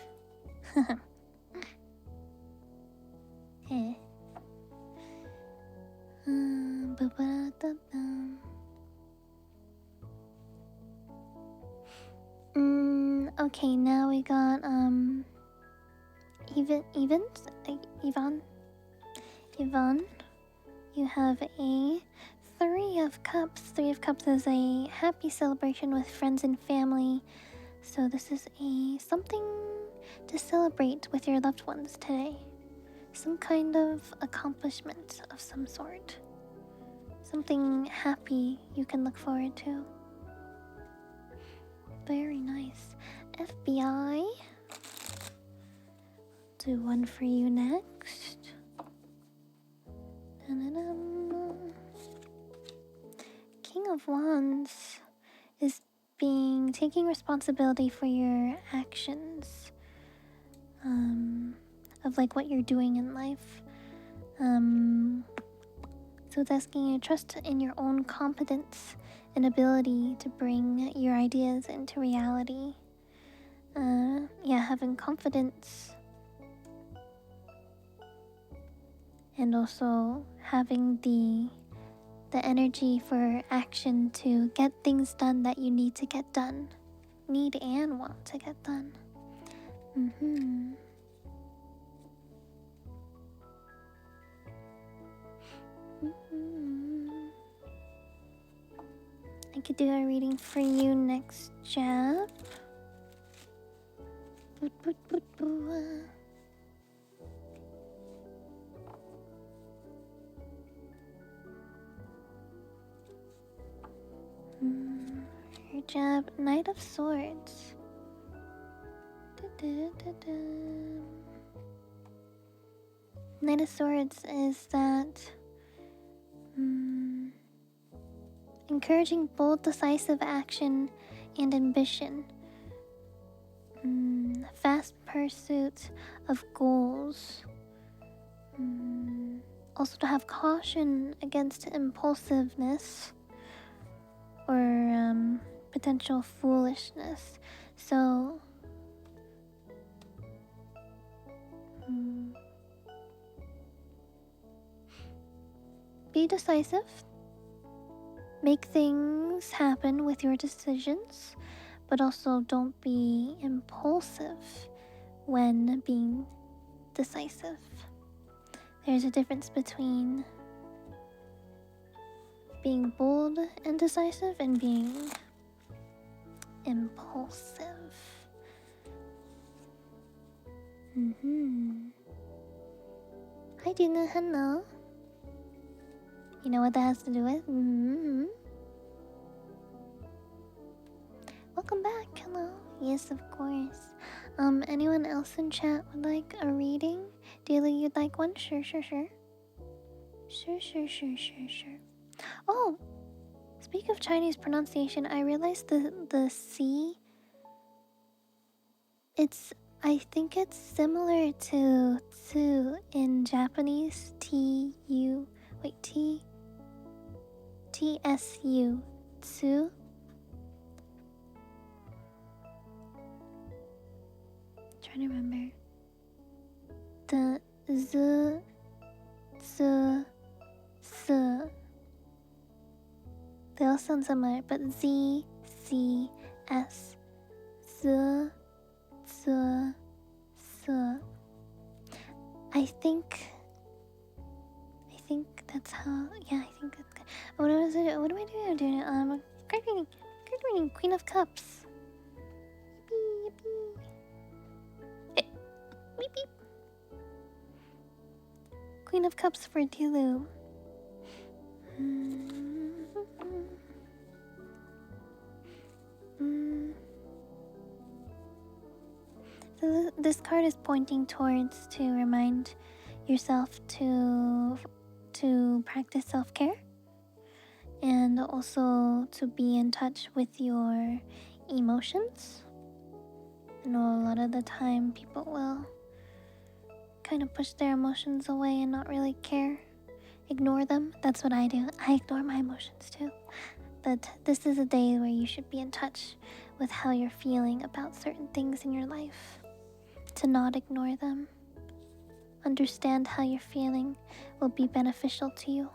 Eh. Okay, now we got Yvonne, you have a Three of Cups. Three of Cups is a happy celebration with friends and family. So this is something to celebrate with your loved ones today. Some kind of accomplishment of some sort. Something happy you can look forward to. Very nice. FBI. Do one for you next. King of Wands is taking responsibility for your actions. Of like what you're doing in life. So it's asking you to trust in your own competence and ability to bring your ideas into reality. Having confidence. And also having the energy for action to get things done that you need to get done. Need and want to get done. I could do a reading for you next, Jab. Your Jab, Knight of Swords. Knight of Swords is that encouraging bold, decisive action and ambition. Fast pursuit of goals. Also to have caution against impulsiveness or potential foolishness. So be decisive. Make things happen with your decisions, but also don't be impulsive when being decisive. There's a difference between being bold and decisive and being impulsive. Hi Dina, hello. You know what that has to do with? Welcome back, hello. Yes, of course. Anyone else in chat would like a reading? Daily, you'd like one? Sure. Sure. Oh, speak of Chinese pronunciation, I realized the C, I think it's similar to tsu in Japanese. T-S-U, tsu. Trying to remember. The z, tsu, s. They all sound similar, but Z, C, S, Z, Z, S. I think that's how. Yeah, I think that's good. What am I doing? I'm doing great reading, Queen of Cups. Yippee. Beep beep. Queen of Cups for Dilu. card is pointing towards to remind yourself to practice self-care and also to be in touch with your emotions. I know a lot of the time people will kind of push their emotions away and not really care. Ignore them. That's what I do. I ignore my emotions too. But this is a day where you should be in touch with how you're feeling about certain things in your life. To not ignore them. Understand how you're feeling will be beneficial to you.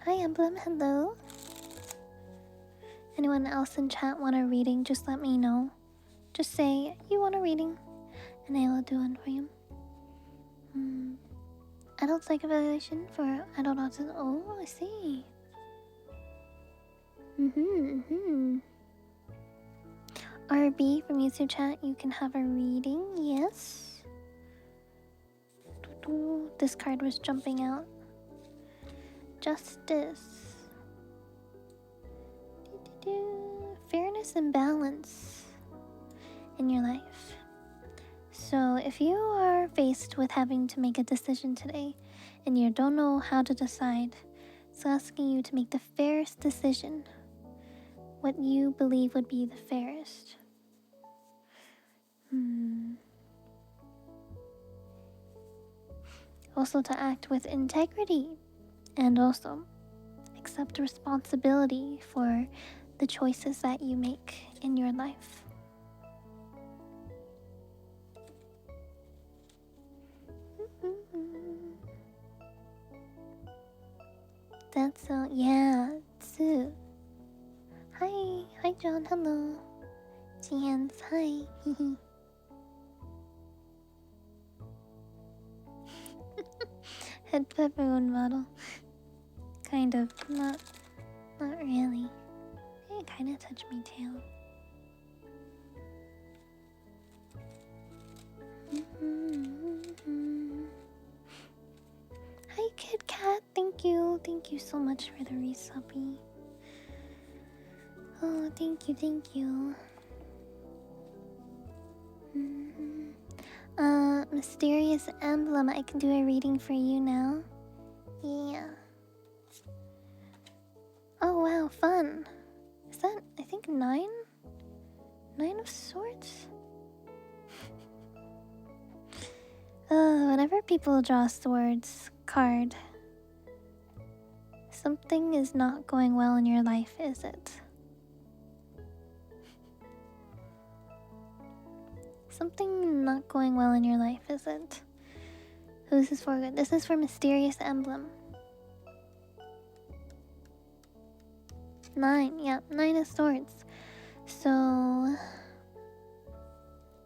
Hi Emblem, hello. Anyone else in chat want a reading? Just let me know. Just say you want a reading and I will do one for you. Adult psych evaluation for adult autism. Oh, I see. RB from YouTube chat, you can have a reading. Yes. This card was jumping out. Justice. Fairness and balance in your life. So if you are faced with having to make a decision today and you don't know how to decide, it's asking you to make the fairest decision. What you believe would be the fairest. Also to act with integrity and also accept responsibility for the choices that you make in your life. That's so, yeah, Sue. Hi John, hello. Jans, hi. Head pepperoni model. Kind of, not really. It kind of touched me too. Hi Kit Kat, thank you so much for the resubby. Oh, thank you. Mysterious Emblem, I can do a reading for you now. Yeah. Oh wow, fun. Is that, I think 9? 9 of Swords? Whenever people draw swords card, something is not going well in your life, is it? Something not going well in your life, is it? Who's this for? This is for Mysterious Emblem. 9, yeah, 9 of Swords. So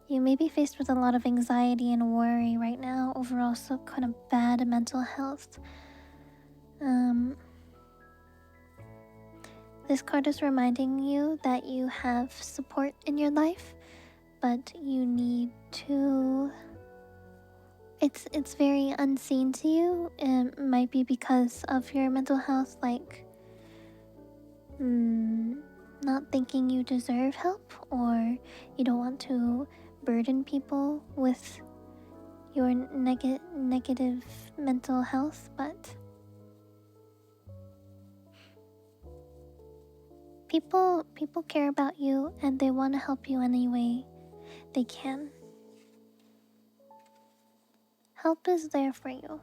you may be faced with a lot of anxiety and worry right now. Overall, so kind of bad mental health. This card is reminding you that you have support in your life, but you need to... It's very unseen to you. It might be because of your mental health, like not thinking you deserve help, or you don't want to burden people with your negative mental health, but people care about you and they want to help you any way they can. Help is there for you.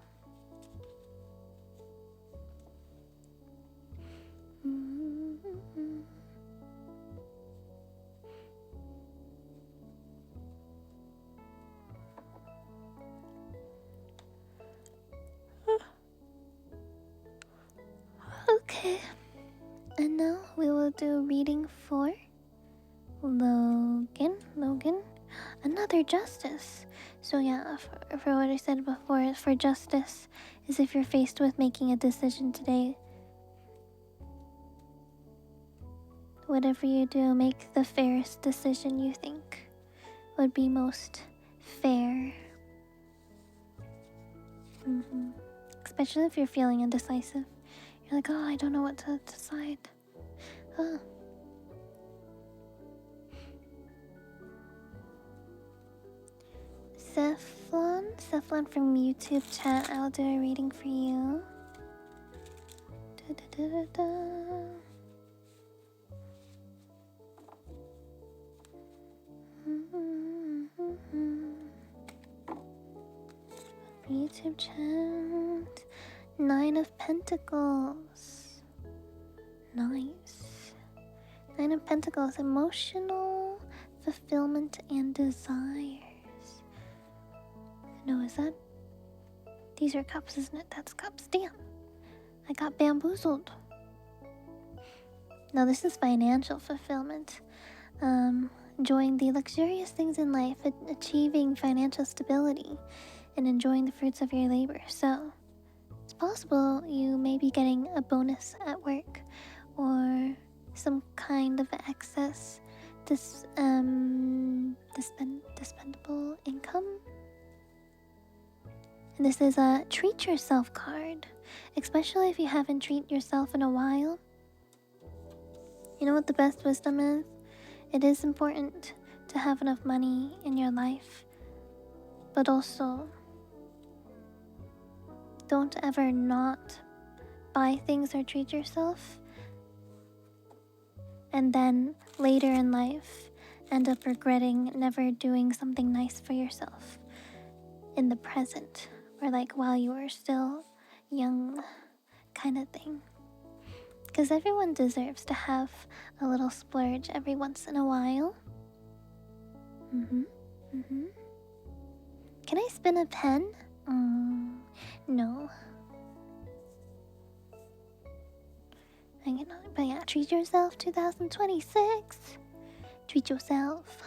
Okay, and now we will do reading for Logan. Another Justice. So yeah, for what I said before, for Justice is if you're faced with making a decision today. Whatever you do, make the fairest decision you think would be most fair. Especially if you're feeling indecisive. You're like, oh, I don't know what to decide. Cephalon from YouTube chat. I'll do a reading for you. Da, da, da, da, da. YouTube chat. 9 of Pentacles. Nice. 9 of Pentacles. Emotional fulfillment and desires. No, is that? These are cups, isn't it? That's cups. Damn. I got bamboozled. No, this is financial fulfillment. Enjoying the luxurious things in life, achieving financial stability, and enjoying the fruits of your labor. So, it's possible you may be getting a bonus at work, or some kind of excess dispendable income. And this is a treat yourself card, especially if you haven't treated yourself in a while. You know what the best wisdom is? It is important to have enough money in your life, but also don't ever not buy things or treat yourself, and then later in life end up regretting never doing something nice for yourself in the present, or like while you are still young, kind of thing. Because everyone deserves to have a little splurge every once in a while. Can I spin a pen? No. I cannot, but yeah, treat yourself 2026. Treat yourself.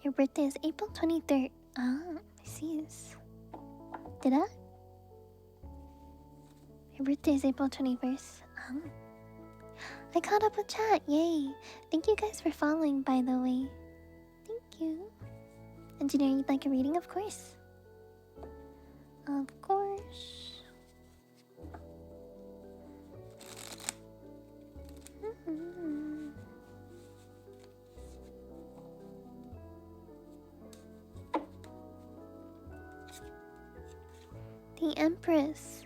Your birthday is April 23rd. Ah, I see this. Did I? Your birthday is April 21st. Oh. I caught up with chat. Yay. Thank you guys for following, by the way. Thank you. Engineer, you'd like a reading? Of course. Of course. The Empress.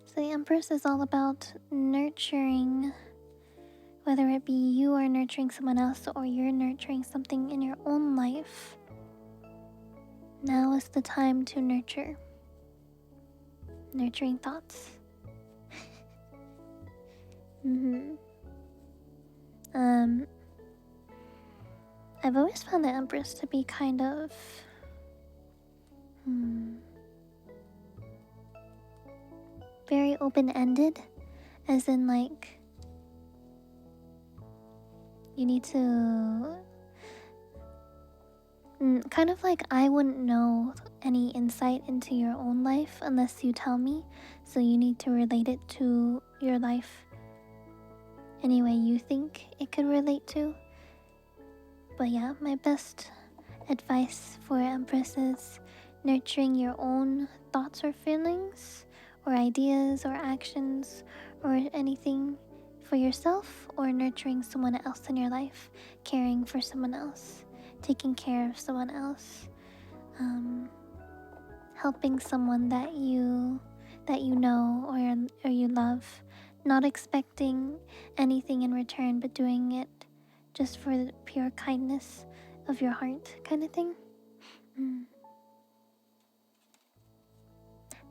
So the Empress is all about nurturing, whether it be you are nurturing someone else or you're nurturing something in your own life. Now is the time to nurture. Nurturing thoughts. I've always found the Empress to be kind of very open-ended, as in like you need to kind of like I wouldn't know any insight into your own life unless you tell me, so you need to relate it to your life any way you think it could relate to. But yeah, my best advice for Empress is nurturing your own thoughts or feelings or ideas or actions or anything for yourself, or nurturing someone else in your life, caring for someone else, taking care of someone else, helping someone that you know or you love, not expecting anything in return, but doing it just for the pure kindness of your heart, kind of thing.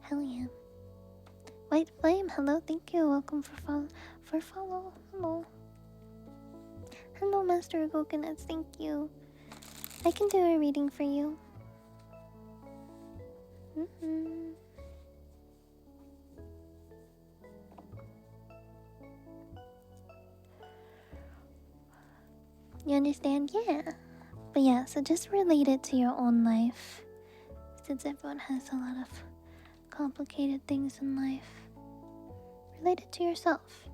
Hell yeah. White Flame, hello, thank you, welcome for follow, hello. Hello, Master Coconuts, thank you. I can do a reading for you. You understand? Yeah. But yeah, so just relate it to your own life, since everyone has a lot of complicated things in life. Relate it to yourself.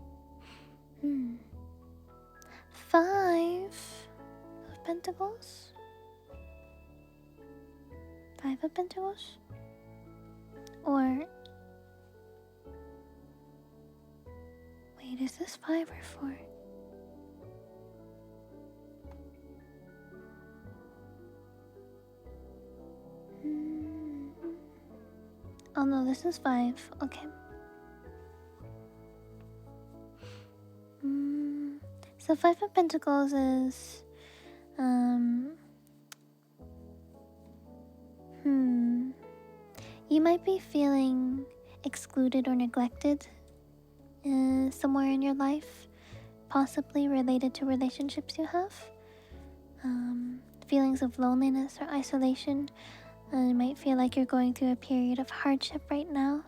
5 of Pentacles. 5 of Pentacles? Or... wait, is this 5 or 4? Oh no, this is 5. Okay. So 5 of Pentacles is... You might be feeling excluded or neglected somewhere in your life, possibly related to relationships you have. Feelings of loneliness or isolation. You might feel like you're going through a period of hardship right now.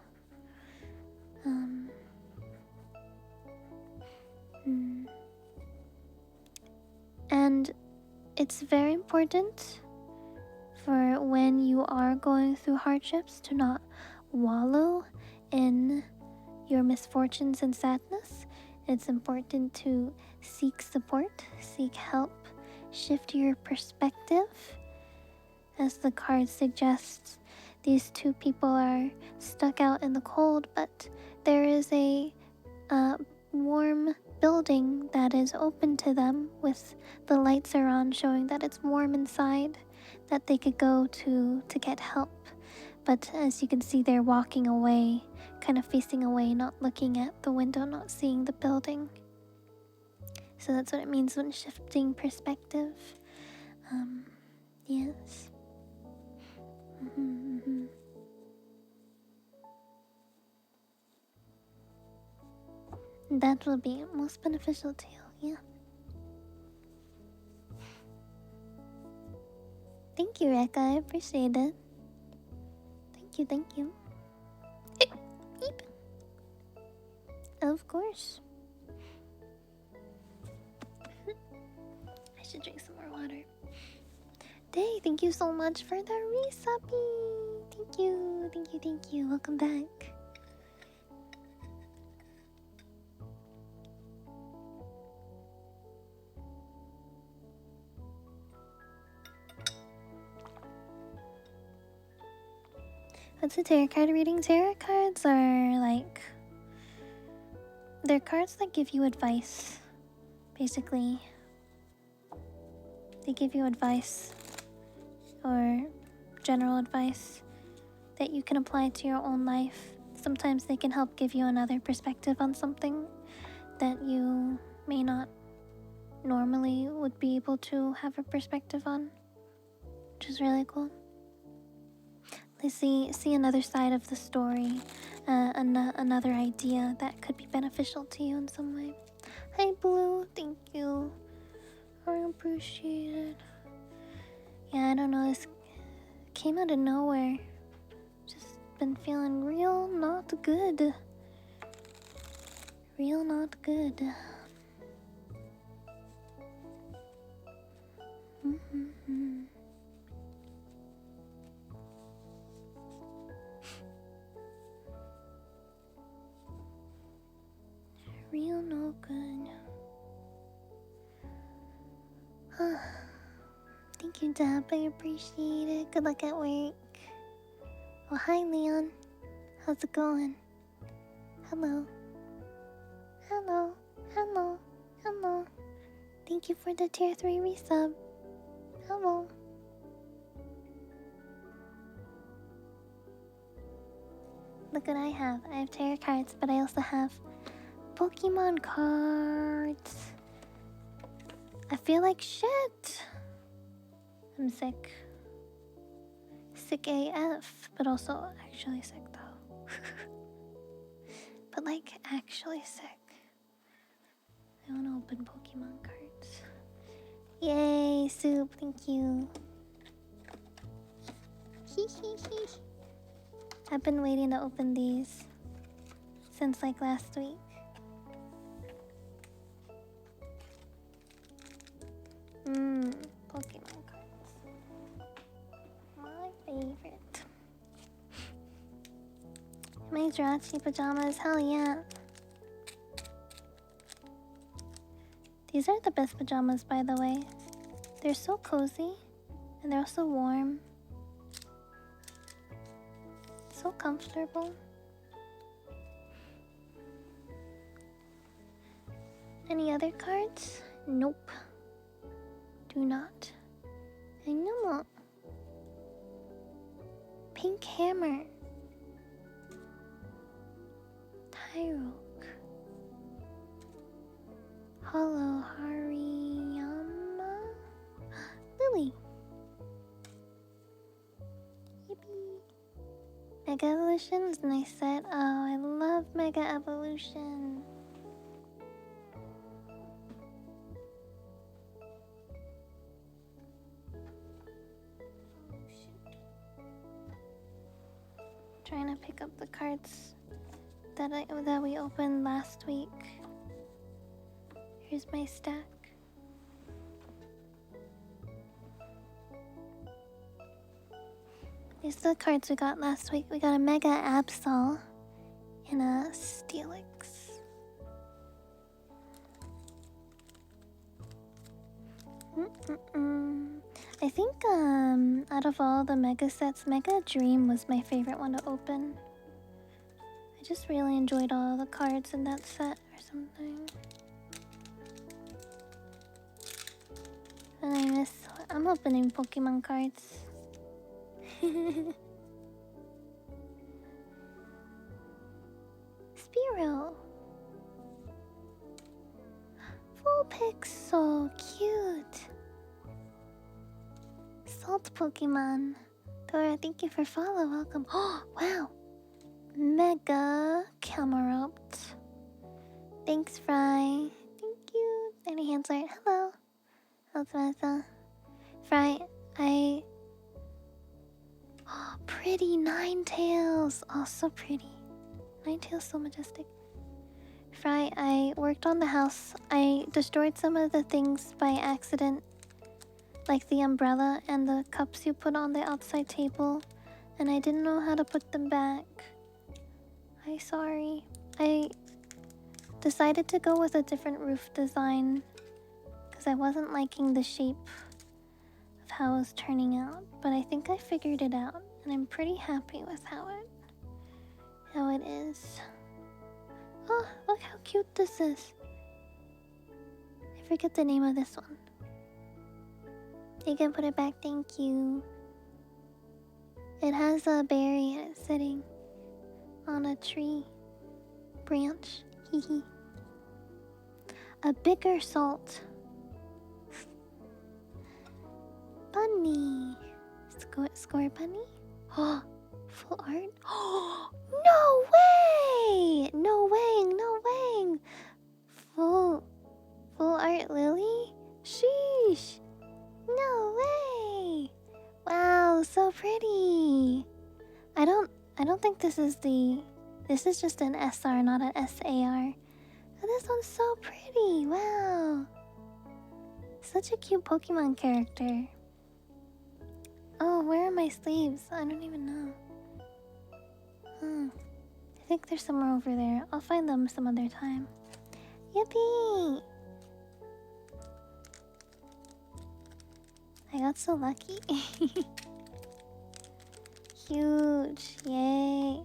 And it's very important for when you are going through hardships to not wallow in your misfortunes and sadness. It's important to seek support, seek help, shift your perspective. As the card suggests, these two people are stuck out in the cold, but there is a warm building that is open to them with the lights are on, showing that it's warm inside, that they could go to get help. But as you can see, they're walking away, kind of facing away, not looking at the window, not seeing the building. So that's what it means when shifting perspective. Yes. That will be most beneficial to you, yeah. Thank you, Rekka, I appreciate it. Thank you. Eep. Of course. I should drink some more water. Day, thank you so much for the resubby. Thank you. Welcome back. What's a tarot card reading? Tarot cards are like... They're cards that give you advice, basically. They give you advice, or general advice, that you can apply to your own life. Sometimes they can help give you another perspective on something that you may not normally would be able to have a perspective on, which is really cool. They see another side of the story, another idea that could be beneficial to you in some way. Hi Blue, thank you. I appreciate it. Yeah, I don't know, this came out of nowhere. Just been feeling real not good. Real not good. Real no good. Thank you, Deb. I appreciate it. Good luck at work. Oh, hi, Leon. How's it going? Hello. Thank you for the tier 3 resub. Hello. Look what I have. I have tarot cards, but I also have Pokemon cards. I feel like shit. I'm sick. Sick AF, but also actually sick though. But like actually sick. I want to open Pokemon cards. Yay, Soup, thank you. I've been waiting to open these since like last week. Pokemon cards. My favorite. My Jirachi pajamas, hell yeah. These are the best pajamas, by the way. They're so cozy, and they're also warm. So comfortable. Any other cards? Nope. Do not. I know. Pink hammer. Hyroke. Hollow Hariyama. Lily. Yippee. Mega Evolution is a nice set. Oh, I love Mega Evolution. Trying to pick up the cards that we opened last week. Here's my stack. These are the cards we got last week. We got a Mega Absol and a Steelix. I think out of all the Mega sets, Mega Dream was my favorite one to open. I just really enjoyed all the cards in that set or something. And I'm opening Pokemon cards. Spearow. Vulpix, so cute. Salt Pokemon. Dora, thank you for follow. Welcome. Oh, wow. Mega Camerupt. Thanks, Fry. Thank you. Any hands art? Hello. Hello, Samantha. Fry, oh, pretty Ninetales. Oh, so pretty. Ninetales, so majestic. Fry, I worked on the house. I destroyed some of the things by accident. Like the umbrella and the cups you put on the outside table. And I didn't know how to put them back. I'm sorry. I decided to go with a different roof design. Because I wasn't liking the shape of how it was turning out. But I think I figured it out. And I'm pretty happy with how it is. Oh, look how cute this is. I forget the name of this one. You can put it back, thank you. It has a berry and it's sitting on a tree branch. Hehe. A bigger salt. Bunny. Score bunny? Oh, full art? Oh, no way! No way, no way! Full art Lily? Sheesh! No way! Wow, so pretty. I don't think this is just an SR, not an SAR. But this one's so pretty. Wow. Such a cute Pokemon character. Oh, where are my sleeves? I don't even know. I think they're somewhere over there. I'll find them some other time. Yippee! I got so lucky. Huge. Yay.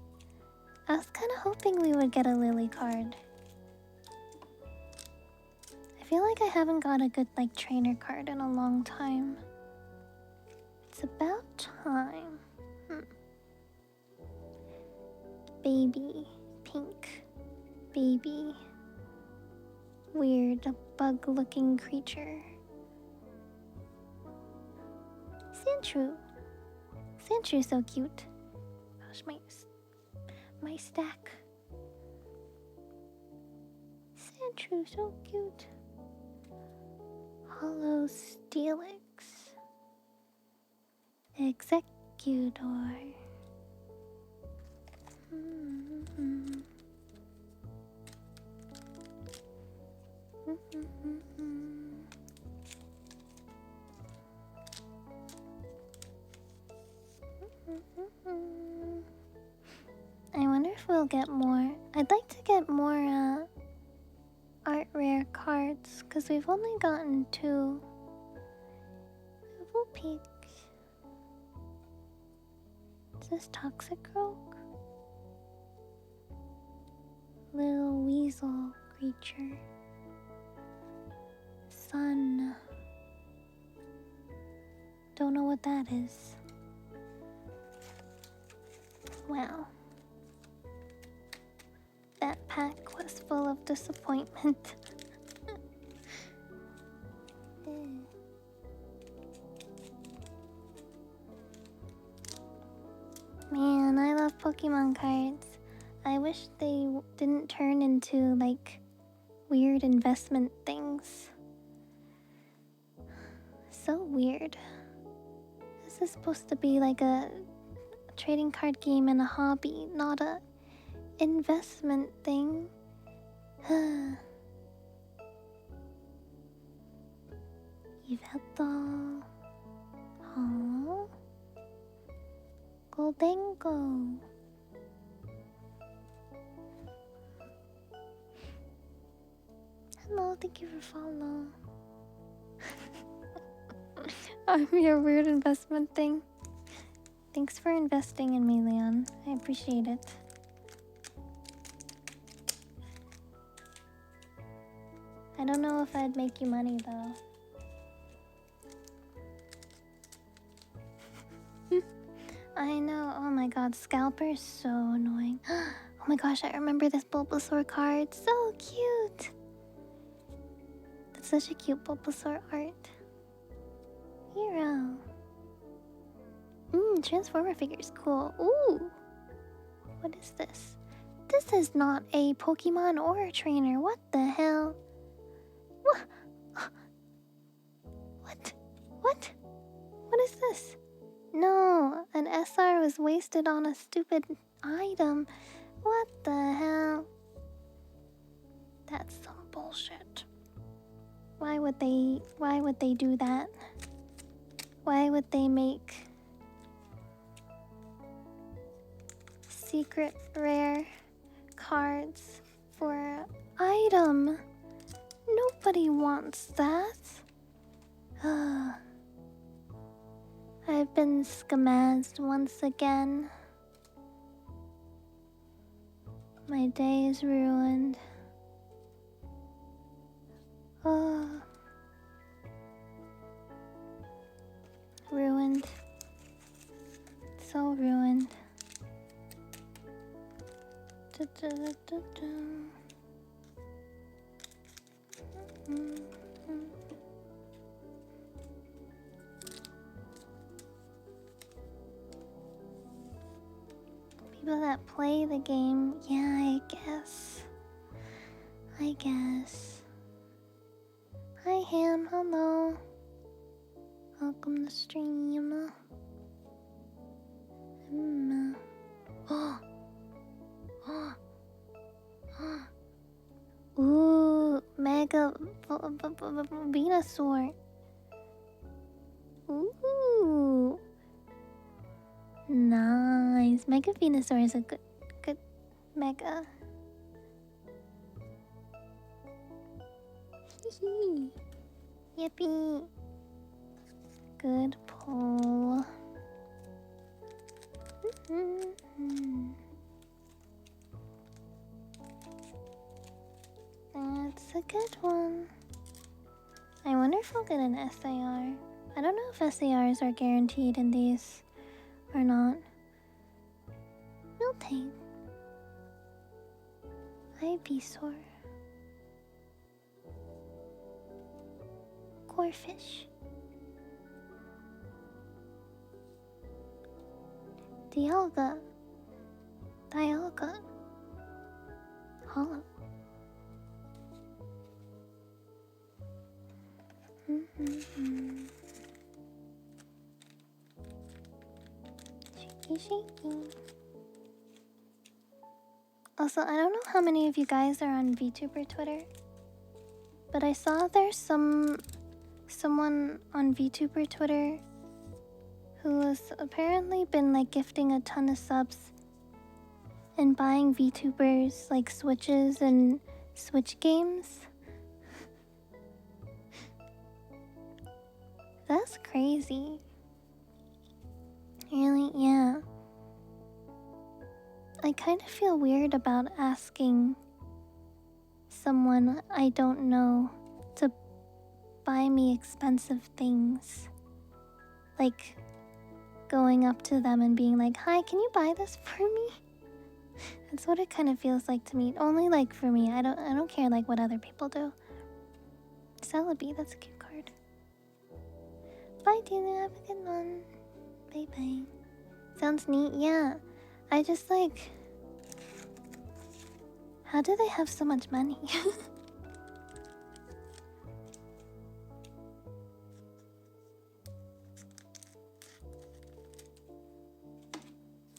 I was kind of hoping we would get a Lily card. I feel like I haven't got a good trainer card in a long time. It's about time. Baby. Pink. Baby. Weird bug-looking creature. Sandshrew. Sandshrew so cute. Gosh, my stack. Sandshrew so cute. Hollow Steelix. Executor. I wonder if we'll get more. I'd like to get more art rare cards because we've only gotten 2. Vulpix. Is this Toxic Rogue? Little weasel creature. Sun. Don't know what that is. Wow. pack was full of disappointment. Man, I love Pokemon cards. I wish they didn't turn into like weird investment things. So weird. This is supposed to be like a trading card game and a hobby, not a investment thing. Yvetto. Huh? Goldengo. Hello, thank you for follow. I'm your weird investment thing. Thanks for investing in me, Leon. I appreciate it. I don't know if I'd make you money though. I know. Oh my god, Scalper is so annoying. Oh my gosh, I remember this Bulbasaur card. So cute. That's such a cute Bulbasaur art. Hero. Transformer figures. Cool. Ooh. What is this? This is not a Pokemon or a trainer. What the hell? What? What? What? What is this? No, an SR was wasted on a stupid item. What the hell? That's some bullshit. Why would they do that? Why would they make secret rare cards for an item? Nobody wants that. I've been skamazed once again. My day is ruined. Ruined. So ruined. People that play the game, yeah, I guess. Hi Ham, hello. Welcome to stream. Ooh, Mega Venusaur. Ooh. Nice. Mega Venusaur is a good Mega. Hehe. Yippee. Good pull. That's a good one. I wonder if I'll get an SAR. I don't know if SARs are guaranteed in these or not. Miltank. Ivysaur. Corfish. Dialga. Hollow. Shaky. Also, I don't know how many of you guys are on VTuber Twitter, but I saw there's someone on VTuber Twitter who has apparently been like gifting a ton of subs and buying VTubers like Switches and Switch games. That's crazy. Really? Yeah. I kind of feel weird about asking someone I don't know to buy me expensive things. Like going up to them and being like, "Hi, can you buy this for me?" That's what it kind of feels like to me. Only like for me. I don't care like what other people do. Celebi, that's a cute card. Bye, Tina. Have a good one. Bye bye. Sounds neat. Yeah. I just like. How do they have so much money?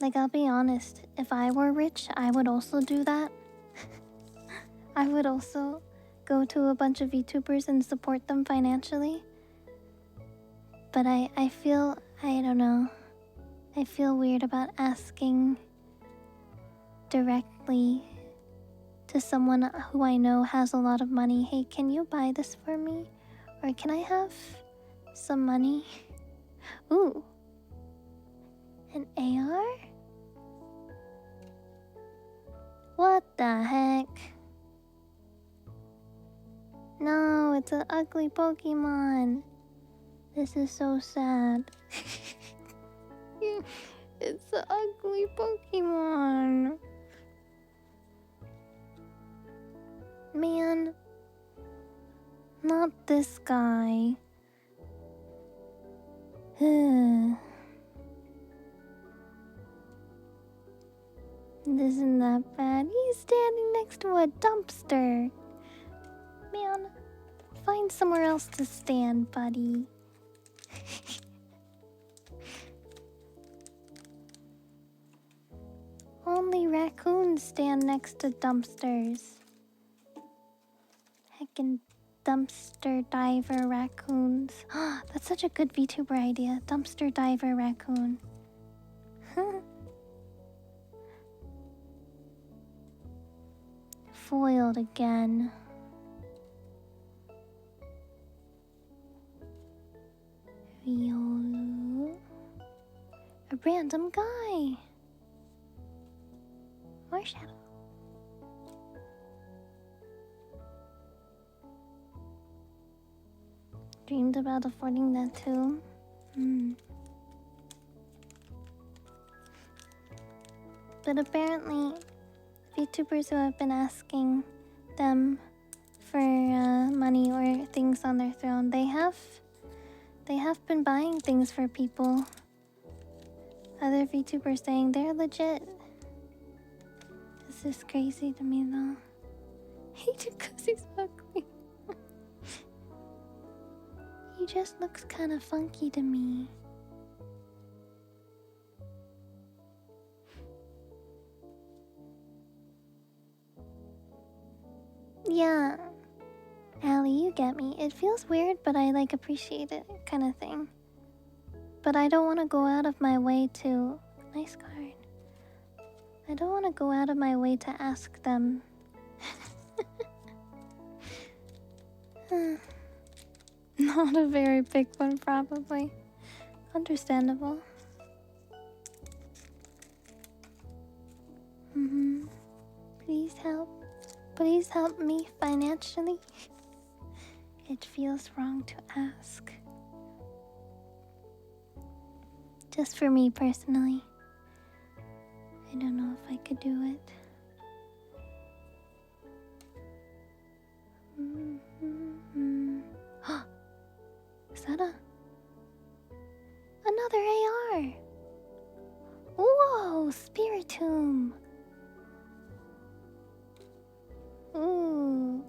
Like, I'll be honest, if I were rich, I would also do that. I would also go to a bunch of VTubers and support them financially. But I feel, I don't know. I feel weird about asking directly to someone who I know has a lot of money. Hey, can you buy this for me? Or can I have some money? Ooh. An AR? What the heck? No, it's an ugly Pokemon. This is so sad. It's an ugly Pokemon. Man. Not this guy. This isn't that bad. He's standing next to a dumpster. Man, find somewhere else to stand, buddy. Only raccoons stand next to dumpsters. Heckin' dumpster diver raccoons. That's such a good VTuber idea. Dumpster diver raccoon. Foiled again. Riolu. A random guy. More shadow. Dreamed about affording that too. But apparently, VTubers who have been asking them for money or things on their throne, they have been buying things for people. Other VTubers saying they're legit. This is crazy to me though. Hate it because he's ugly. He just looks kind of funky to me. Yeah, Allie, you get me. It feels weird, but I like appreciate it, kind of thing. But I don't want to go out of my way to... Nice card. I don't want to go out of my way to ask them. Not a very big one, probably. Understandable. Please help. Please help me financially. It feels wrong to ask. Just for me personally. I don't know if I could do it. Is that another AR? Whoa, Spiritomb. Ooh.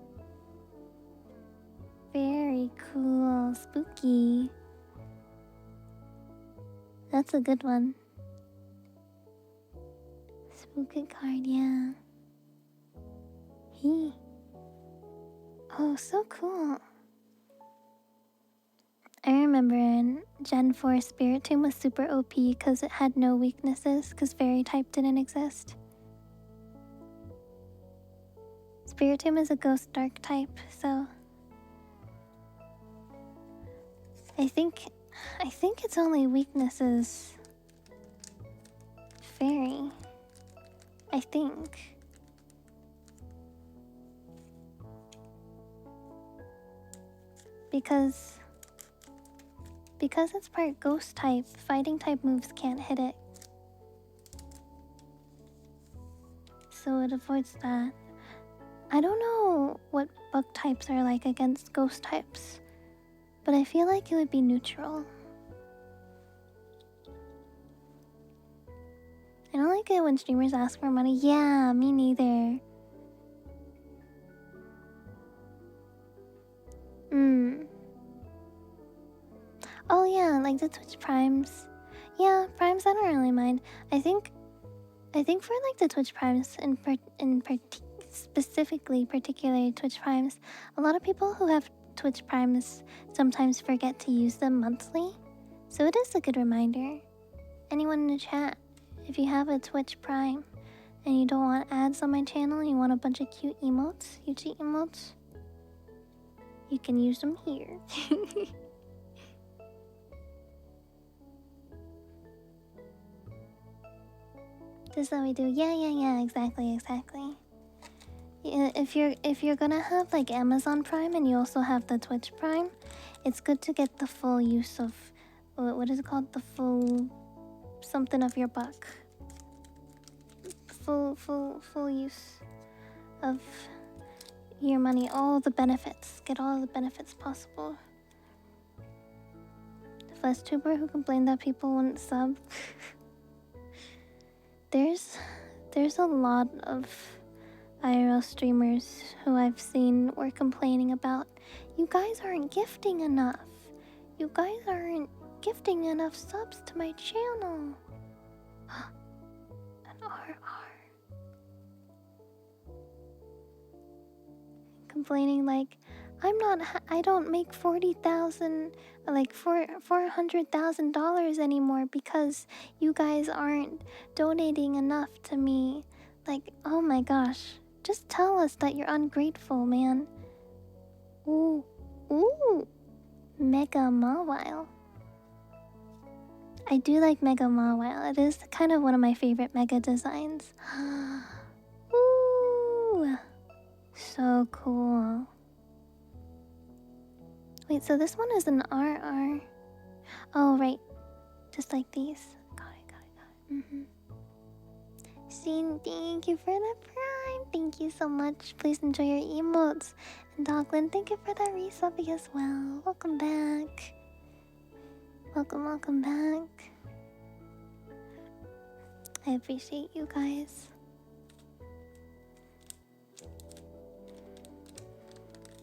Very cool. Spooky. That's a good one. Spooky card, yeah. Oh, so cool. I remember in Gen 4 Spiritomb was super OP because it had no weaknesses because Fairy type didn't exist. Spiritomb is a Ghost Dark type, so... I think its only weakness is... Fairy. I think. Because it's part Ghost type, fighting type moves can't hit it. so it avoids that. I don't know what bug types are like against ghost types, but I feel like it would be neutral. I don't like it when streamers ask for money. Yeah, me neither. Oh yeah, like the Twitch Primes. Yeah, Primes I don't really mind. I think for like the Twitch Primes specifically, particularly Twitch Primes, a lot of people who have Twitch Primes sometimes forget to use them monthly. So it is a good reminder. Anyone in the chat, if you have a Twitch Prime and you don't want ads on my channel, you want a bunch of cute emotes, Yuchi emotes, you can use them here. This is how we do. Yeah, exactly. Yeah, if you're gonna have like Amazon Prime and you also have the Twitch Prime, it's good to get the full use of what is it called? The full something of your buck. Full use of your money. All the benefits. Get all the benefits possible. The vtuber who complained that people wouldn't sub. There's a lot of IRL streamers who I've seen were complaining about, you guys aren't gifting enough. You guys aren't gifting enough subs to my channel. An RR. Complaining like, I don't make 40,000, like $400,000 anymore because you guys aren't donating enough to me. Like, oh my gosh. Just tell us that you're ungrateful, man. Ooh. Mega Mawile. I do like Mega Mawile. It is kind of one of my favorite Mega designs. Ooh. So cool. Wait, so this one is an RR. Oh, right. Just like these. Got it. Scene, thank you for the prime. Thank you so much. Please enjoy your emotes. And Doglin, thank you for that resub as well. Welcome back. Welcome back. I appreciate you guys.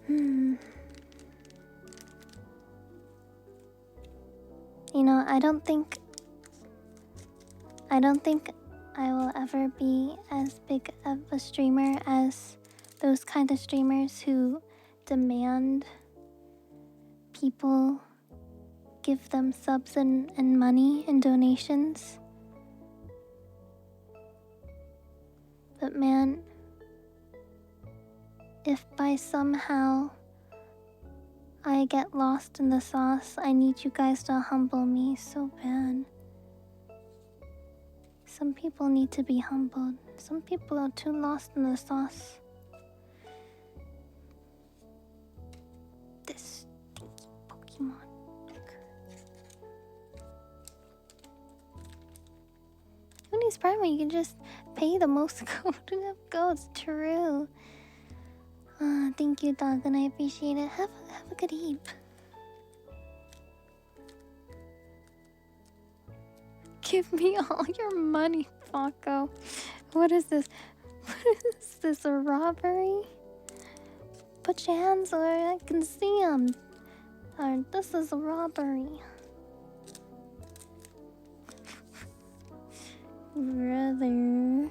You know, I don't think I will ever be as big of a streamer as those kind of streamers who demand people give them subs and money and donations. But man, if by somehow I get lost in the sauce, I need you guys to humble me so bad. Some people need to be humbled. Some people are too lost in the sauce. This stinky Pokemon. Who needs Prime when you can just pay the most go? It's true. Thank you, dog, and I appreciate it. Have a good heap. Give me all your money, Paco. What is this? What is this, a robbery? Put your hands where I can see them. This is a robbery. Brother.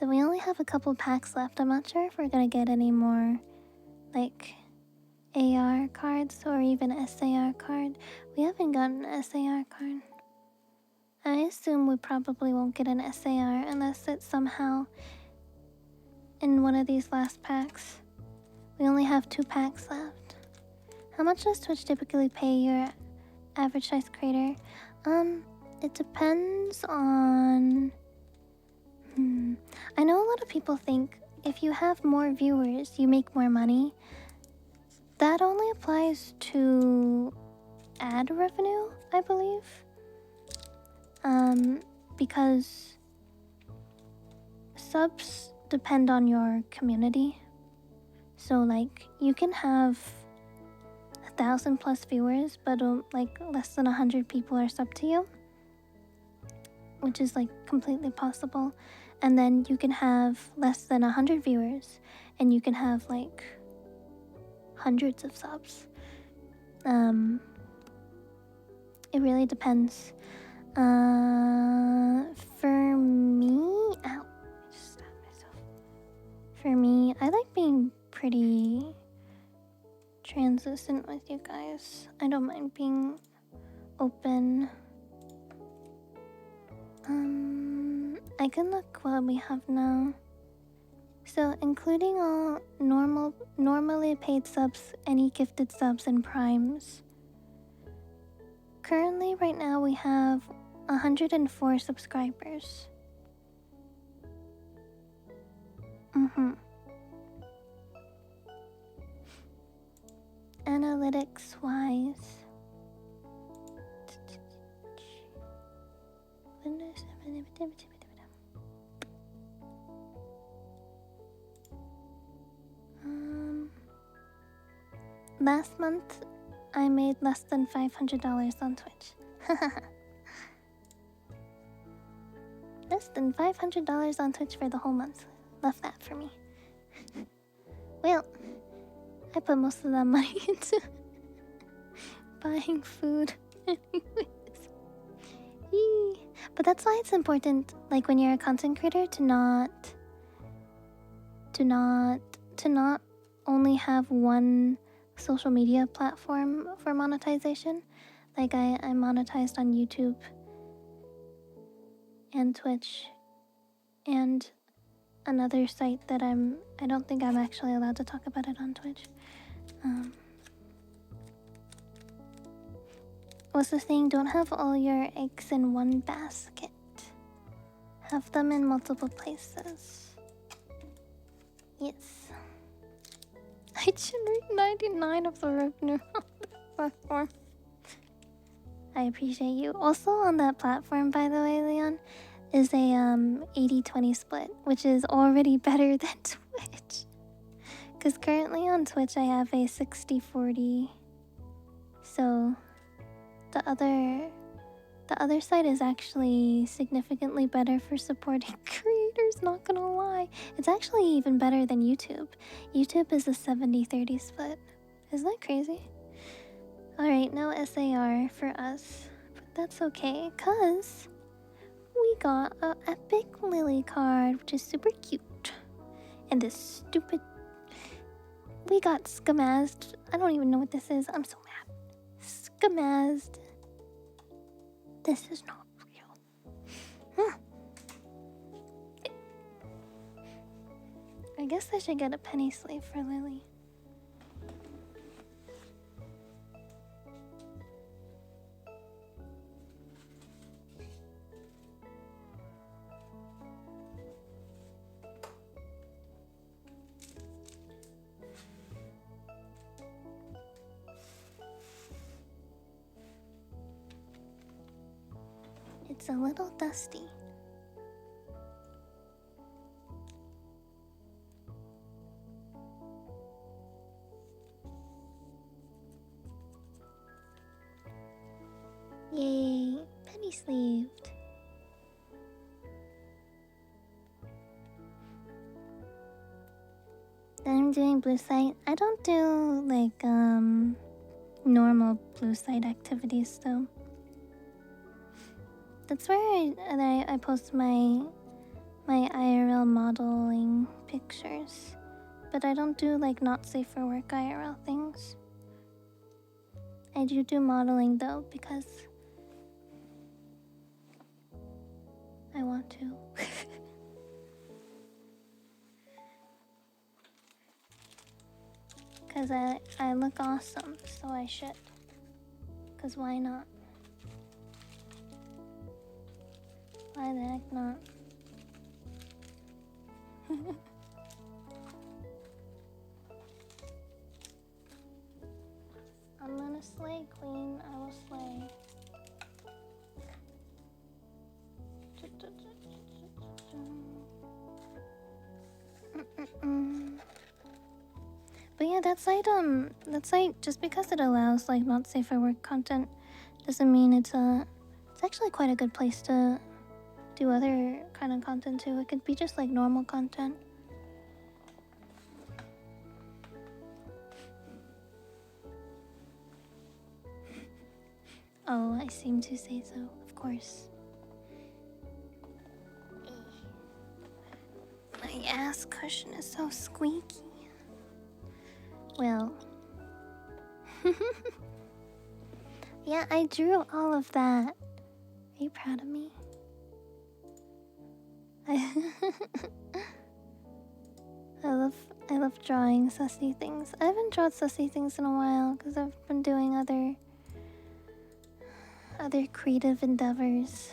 So we only have a couple packs left. I'm not sure if we're gonna get any more, like, AR cards or even SAR card. We haven't gotten an SAR card. I assume we probably won't get an SAR unless it's somehow in one of these last packs. We only have 2 packs left. How much does Twitch typically pay your average size creator? It depends on... I know a lot of people think if you have more viewers, you make more money. That only applies to ad revenue, I believe. Because subs depend on your community. So like you can have 1,000+ viewers, but like less than 100 people are sub to you, which is like completely possible. And then you can have less than 100 viewers, and you can have like hundreds of subs. It really depends. For me, ow, I just stabbed myself. For me, I like being pretty translucent with you guys. I don't mind being open. I can look what we have now. So including all normally paid subs, any gifted subs and primes. Currently right now we have 104 subscribers. Analytics wise. Last month I made less than $500 on Twitch. Less than $500 on Twitch for the whole month. Love that for me. Well, I put most of that money into buying food. But that's why it's important, like when you're a content creator, to not only have one social media platform for monetization. Like I monetized on YouTube and Twitch and another site that I don't think I'm actually allowed to talk about it on Twitch. What's the thing? Don't have all your eggs in one basket. Have them in multiple places. Yes. I generate 99 of the revenue on the platform. I appreciate you. Also on that platform, by the way, Leon, is a 80-20 split, which is already better than Twitch. Because currently on Twitch I have a 60-40. So the other side is actually significantly better for supporting creators, not gonna lie. It's actually even better than YouTube. YouTube is a 70-30 split. Isn't that crazy? Alright, no SAR for us. But that's okay, cause we got a epic Lily card, which is super cute. And this stupid... We got Scamazed. I don't even know what this is. I'm so mad. Scamazed. This is not real. I guess I should get a penny sleeve for Lily. It's a little dusty. Yay, penny sleeved. I'm doing blue site. I don't do like normal blue site activities though. That's where I post my IRL modeling pictures. But I don't do like not safe for work IRL things. I do modeling though because I want to. Because I look awesome, so I should. Because why not? Why the heck not? I'm gonna slay, queen. I will slay. But yeah, that site just because it allows like not safe for work content doesn't mean it's actually quite a good place to do other kind of content too. It could be just like normal content. Oh, I seem to say so, of course. My ass cushion is so squeaky. Well. Yeah, I drew all of that. Are you proud of me? I love drawing sussy things. I haven't drawn sussy things in a while because I've been doing other creative endeavors.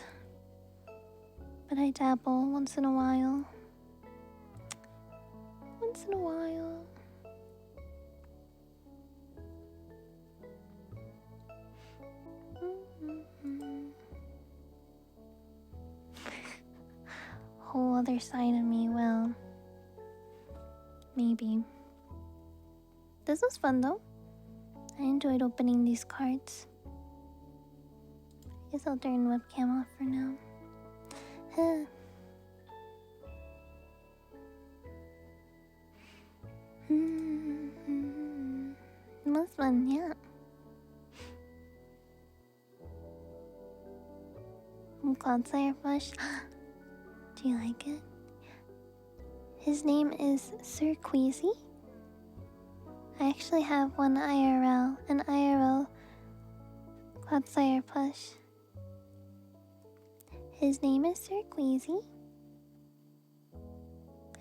But I dabble once in a while. Once in a while. Whole other side of me, well, maybe. This was fun though. I enjoyed opening these cards. Guess I'll turn webcam off for now. It was fun, yeah. Cloudfire Flush. Do you like it? His name is Sir Queasy. I actually have an IRL Cloudfire plush. His name is Sir Queasy.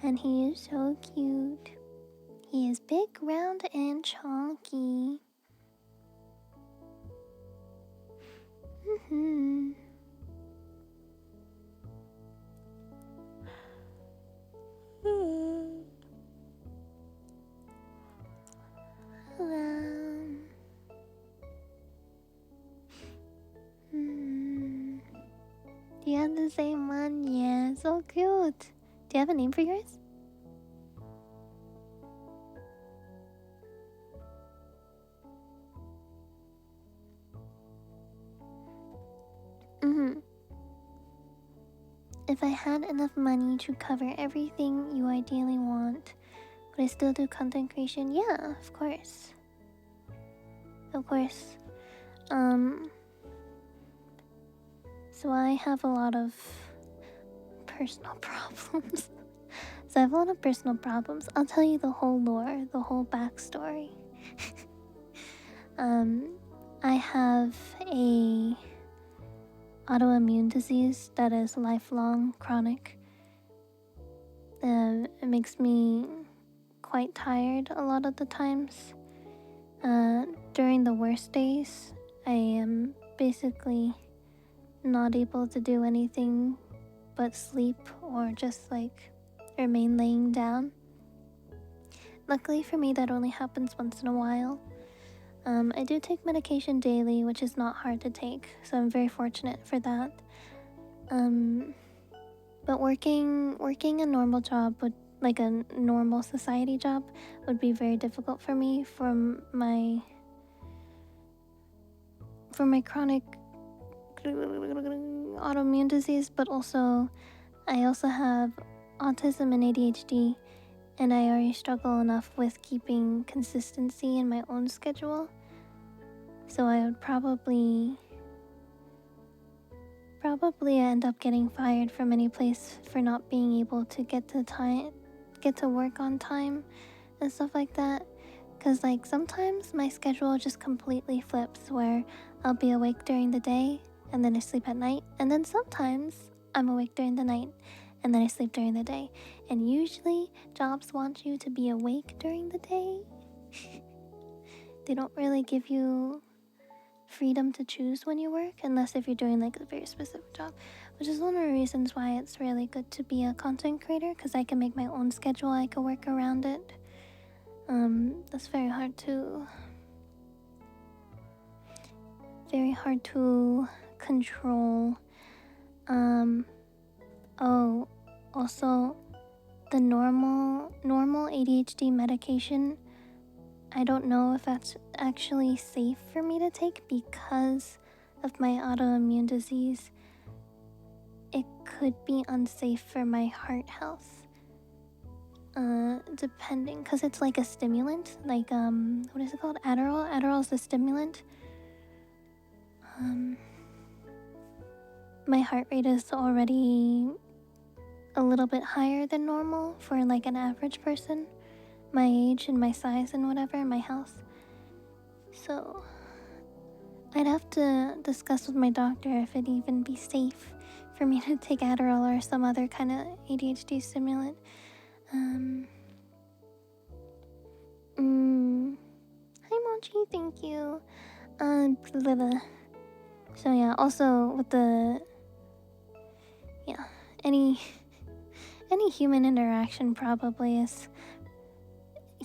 And he is so cute. He is big, round, and chonky. Do you have the same one? Yeah, so cute. Do you have a name for yours? If I had enough money to cover everything you ideally want, would I still do content creation? Yeah, of course. Of course. So I have a lot of personal problems. I'll tell you the whole lore, the whole backstory. I have a autoimmune disease that is lifelong, chronic. It makes me quite tired a lot of the times. During the worst days, I am basically not able to do anything but sleep or just like remain laying down. Luckily for me, that only happens once in a while. I do take medication daily, which is not hard to take, so I'm very fortunate for that. But working a normal job like a normal society job would be very difficult for me from my chronic autoimmune disease, but also I also have autism and ADHD, and I already struggle enough with keeping consistency in my own schedule. So I would probably end up getting fired from any place for not being able to get to work on time and stuff like that. Cause like sometimes my schedule just completely flips where I'll be awake during the day and then I sleep at night, and then sometimes I'm awake during the night and then I sleep during the day. And usually jobs want you to be awake during the day. They don't really give you freedom to choose when you work, unless if you're doing like a very specific job, which is one of the reasons why it's really good to be a content creator, because I can make my own schedule. I can work around it. That's very hard to control. Oh, also the normal ADHD medication I don't know if that's actually safe for me to take because of my autoimmune disease. It could be unsafe for my heart health. Depending, because it's like a stimulant, like, what is it called? Adderall? Adderall is a stimulant. My heart rate is already a little bit higher than normal for like an average person, my age and my size and whatever, and my health. So I'd have to discuss with my doctor if it'd even be safe for me to take Adderall or some other kind of ADHD stimulant. Hi Mochi, thank you. Blah, blah. So yeah, also with the any human interaction probably is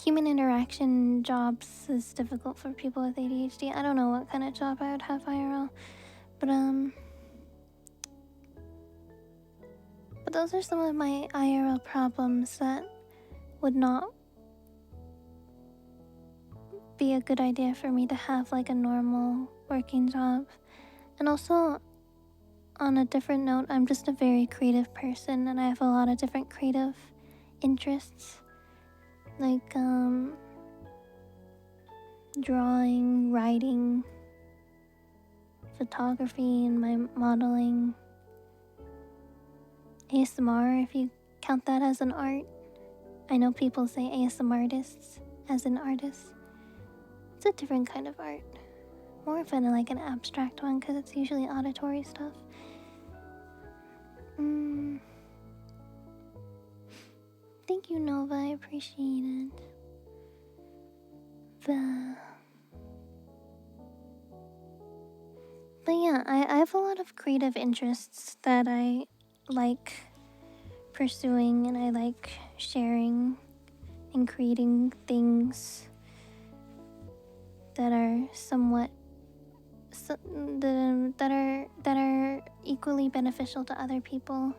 human interaction jobs is difficult for people with ADHD. I don't know what kind of job I would have IRL, but those are some of my IRL problems that would not be a good idea for me to have like a normal working job. And also, on a different note, I'm just a very creative person and I have a lot of different creative interests, like drawing, writing, photography, and my modeling, ASMR, if you count that as an art. I know people say ASMR artists as an artist. It's a different kind of art, more of an like an abstract one because it's usually auditory stuff. Thank you, Nova. I appreciate it. But yeah, I have a lot of creative interests that I like pursuing, and I like sharing and creating things that are somewhat that are equally beneficial to other people.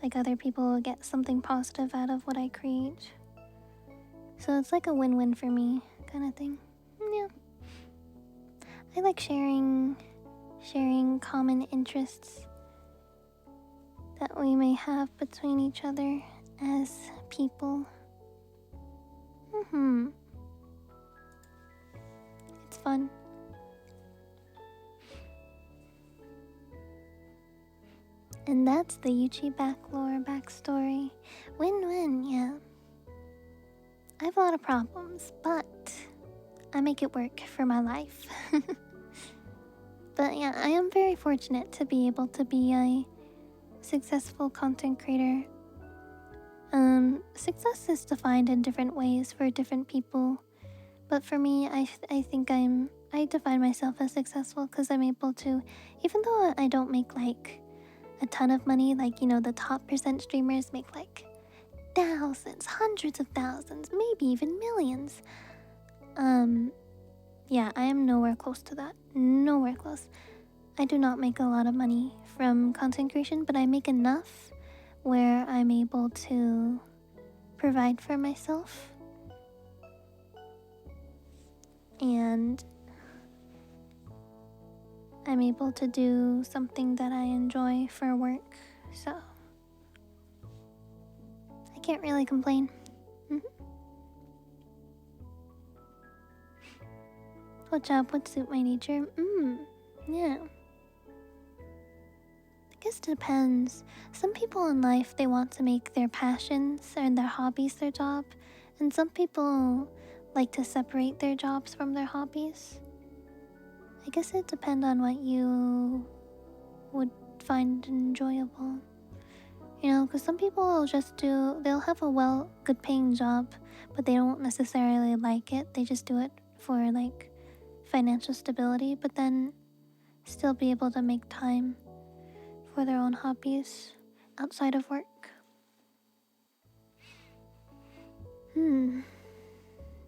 Like other people get something positive out of what I create. So it's like a win-win for me kind of thing. Yeah. I like sharing common interests that we may have between each other as people. It's fun. And that's the Yuchi backstory. Win-win, yeah. I have a lot of problems, but I make it work for my life. But yeah, I am very fortunate to be able to be a successful content creator. Success is defined in different ways for different people. But for me, I think I define myself as successful because I'm able to, even though I don't make like a ton of money, like, you know, the top % streamers make like thousands, hundreds of thousands, maybe even millions. Yeah, I am nowhere close to that. Nowhere close. I do not make a lot of money from content creation, but I make enough where I'm able to provide for myself. And I'm able to do something that I enjoy for work, so I can't really complain. What job would suit my nature? Yeah. I guess it depends. Some people in life, they want to make their passions and their hobbies their job, and some people like to separate their jobs from their hobbies. I guess it depends on what you would find enjoyable. You know, because some people will just they'll have a good paying job, but they don't necessarily like it. They just do it for like financial stability, but then still be able to make time for their own hobbies outside of work.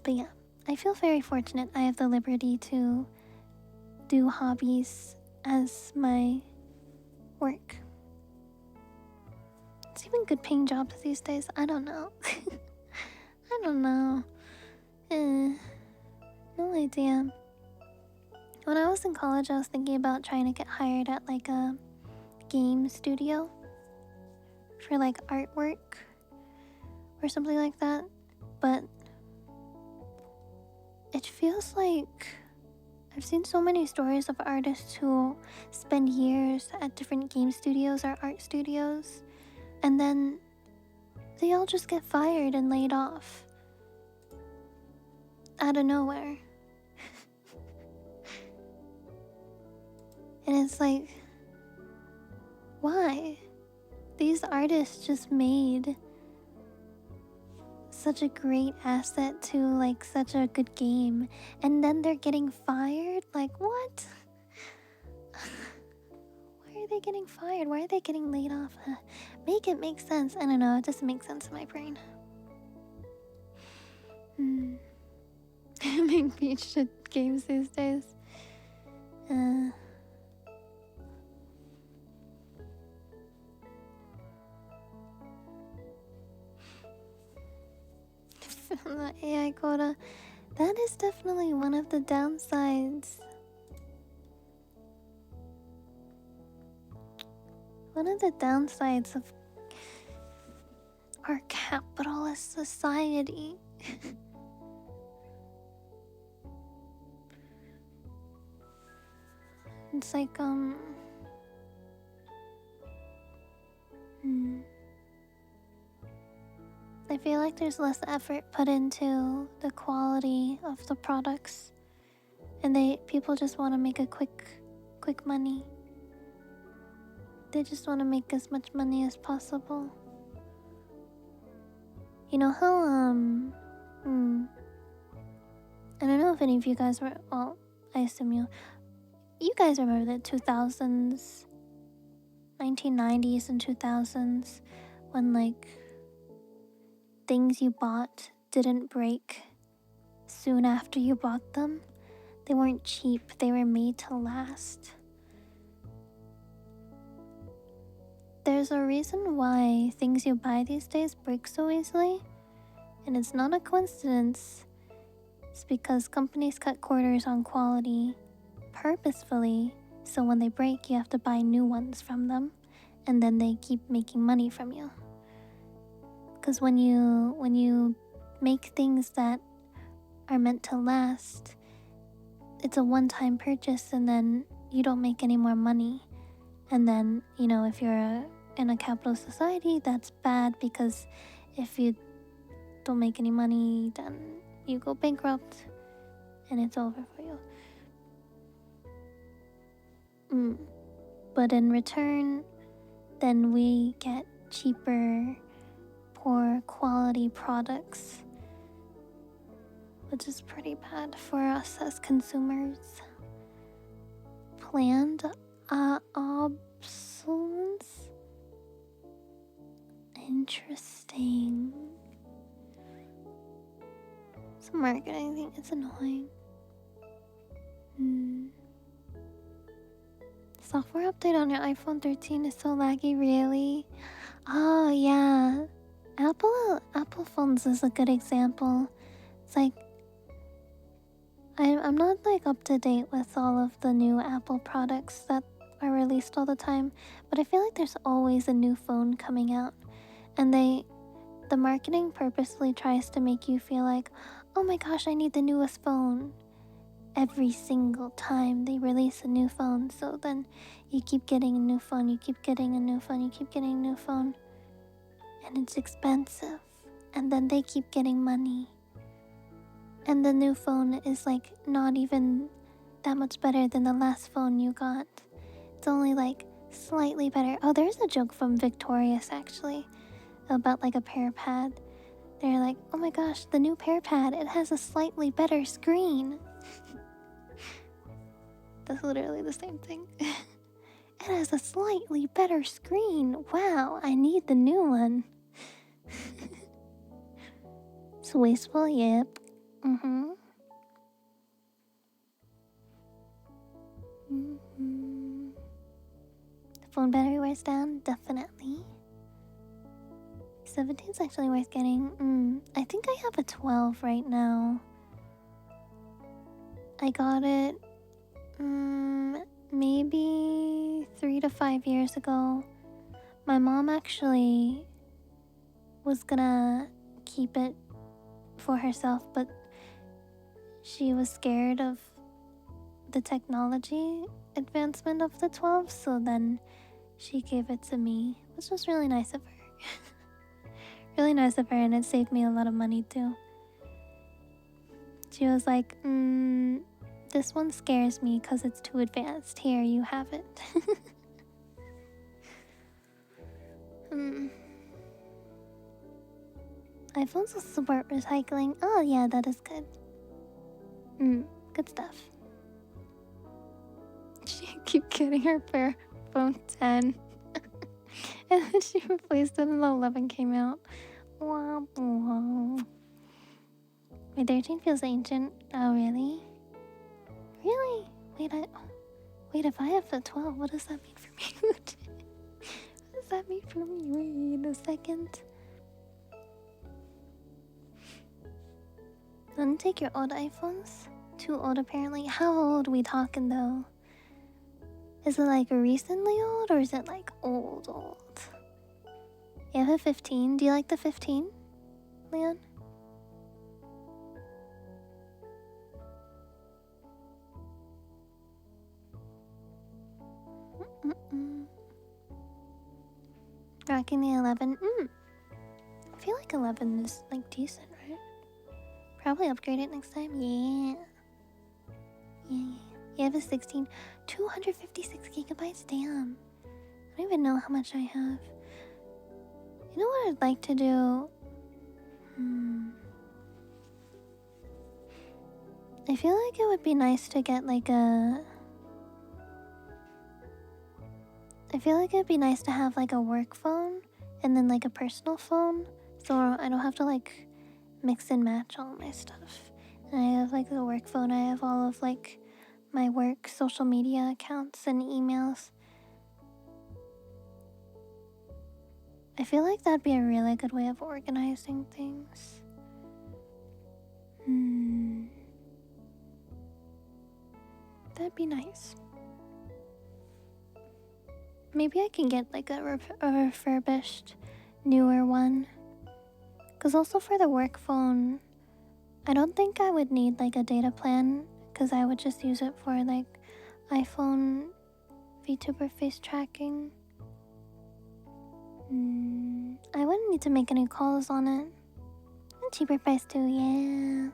But yeah, I feel very fortunate. I have the liberty to do hobbies as my work. It's even good paying jobs these days. I don't know. I don't know. idea. When I was in college, I was thinking about trying to get hired at like a game studio for like artwork or something like that. But it feels like I've seen so many stories of artists who spend years at different game studios or art studios, and then they all just get fired and laid off out of nowhere. And it's like, why? These artists just made such a great asset to like such a good game, and then they're getting fired? Like, what? Why are they getting fired? Why are they getting laid off? Make it make sense. I don't know, it doesn't make sense in my brain. Make beach games these days. The AI quota. That is definitely one of the downsides. One of the downsides of our capitalist society. It's like, I feel like there's less effort put into the quality of the products, and people just want to make a quick money. They just want to make as much money as possible. You know how I don't know if any of you guys were, well, I assume you guys remember the 2000s, 1990s and 2000s, when like things you bought didn't break soon after you bought them. They weren't cheap, they were made to last. There's a reason why things you buy these days break so easily, and it's not a coincidence. It's because companies cut corners on quality purposefully, so when they break, you have to buy new ones from them, and then they keep making money from you. Because when you make things that are meant to last, it's a one-time purchase, and then you don't make any more money. And then, you know, if you're in a capitalist society, that's bad, because if you don't make any money, then you go bankrupt and it's over for you. But in return, then we get cheaper, poor quality products, which is pretty bad for us as consumers. Planned obsolescence? Interesting. It's a marketing thing, it's annoying. Software update on your iPhone 13 is so laggy, really? Oh yeah, Apple phones is a good example. It's like I'm not like up to date with all of the new Apple products that are released all the time, but I feel like there's always a new phone coming out, and the marketing purposely tries to make you feel like, oh my gosh, I need the newest phone. Every single time they release a new phone, so then you keep getting a new phone, you keep getting a new phone, you keep getting a new phone, and it's expensive, and then they keep getting money, and the new phone is like not even that much better than the last phone you got. It's only like slightly better. Oh, there's a joke from Victorious actually about like a pear pad. They're like, oh my gosh, the new pear pad, it has a slightly better screen. That's literally the same thing. It has a slightly better screen. Wow, I need the new one. It's wasteful, yep. The phone battery wears down, definitely. 17's actually worth getting. I think I have a 12 right now. I got it maybe 3 to 5 years ago. My mom actually was gonna keep it for herself, but she was scared of the technology advancement of the 12, so then she gave it to me, which was really nice of her. Really nice of her, and it saved me a lot of money too. She was like, this one scares me because it's too advanced. Here, you have it. iPhones will support recycling. Oh yeah, that is good. Good stuff. She keep getting her phone 10. And then she replaced it and the 11 came out. Wow, wow. My 13 feels ancient. Oh, really? Really? Wait, if I have a 12, what does that mean for me? What does that mean for me? Wait a second. Then take your old iPhones. Too old, apparently. How old we talking, though? Is it like recently old, or is it like old? You have a 15. Do you like the 15, Leon? Rocking the 11. I feel like 11 is like decent, right? Probably upgrade it next time. Yeah. You have a 16. 256 gigabytes? Damn. I don't even know how much I have. You know what I'd like to do? I feel like it would be nice to get like a... I feel like it'd be nice to have like a work phone and then like a personal phone, so I don't have to like mix and match all my stuff. And I have like the work phone, I have all of like my work social media accounts and emails. I feel like that'd be a really good way of organizing things. That'd be nice. Maybe I can get like a refurbished, newer one. Because also for the work phone, I don't think I would need like a data plan, because I would just use it for like iPhone VTuber face tracking. I wouldn't need to make any calls on it. And cheaper price too, yeah.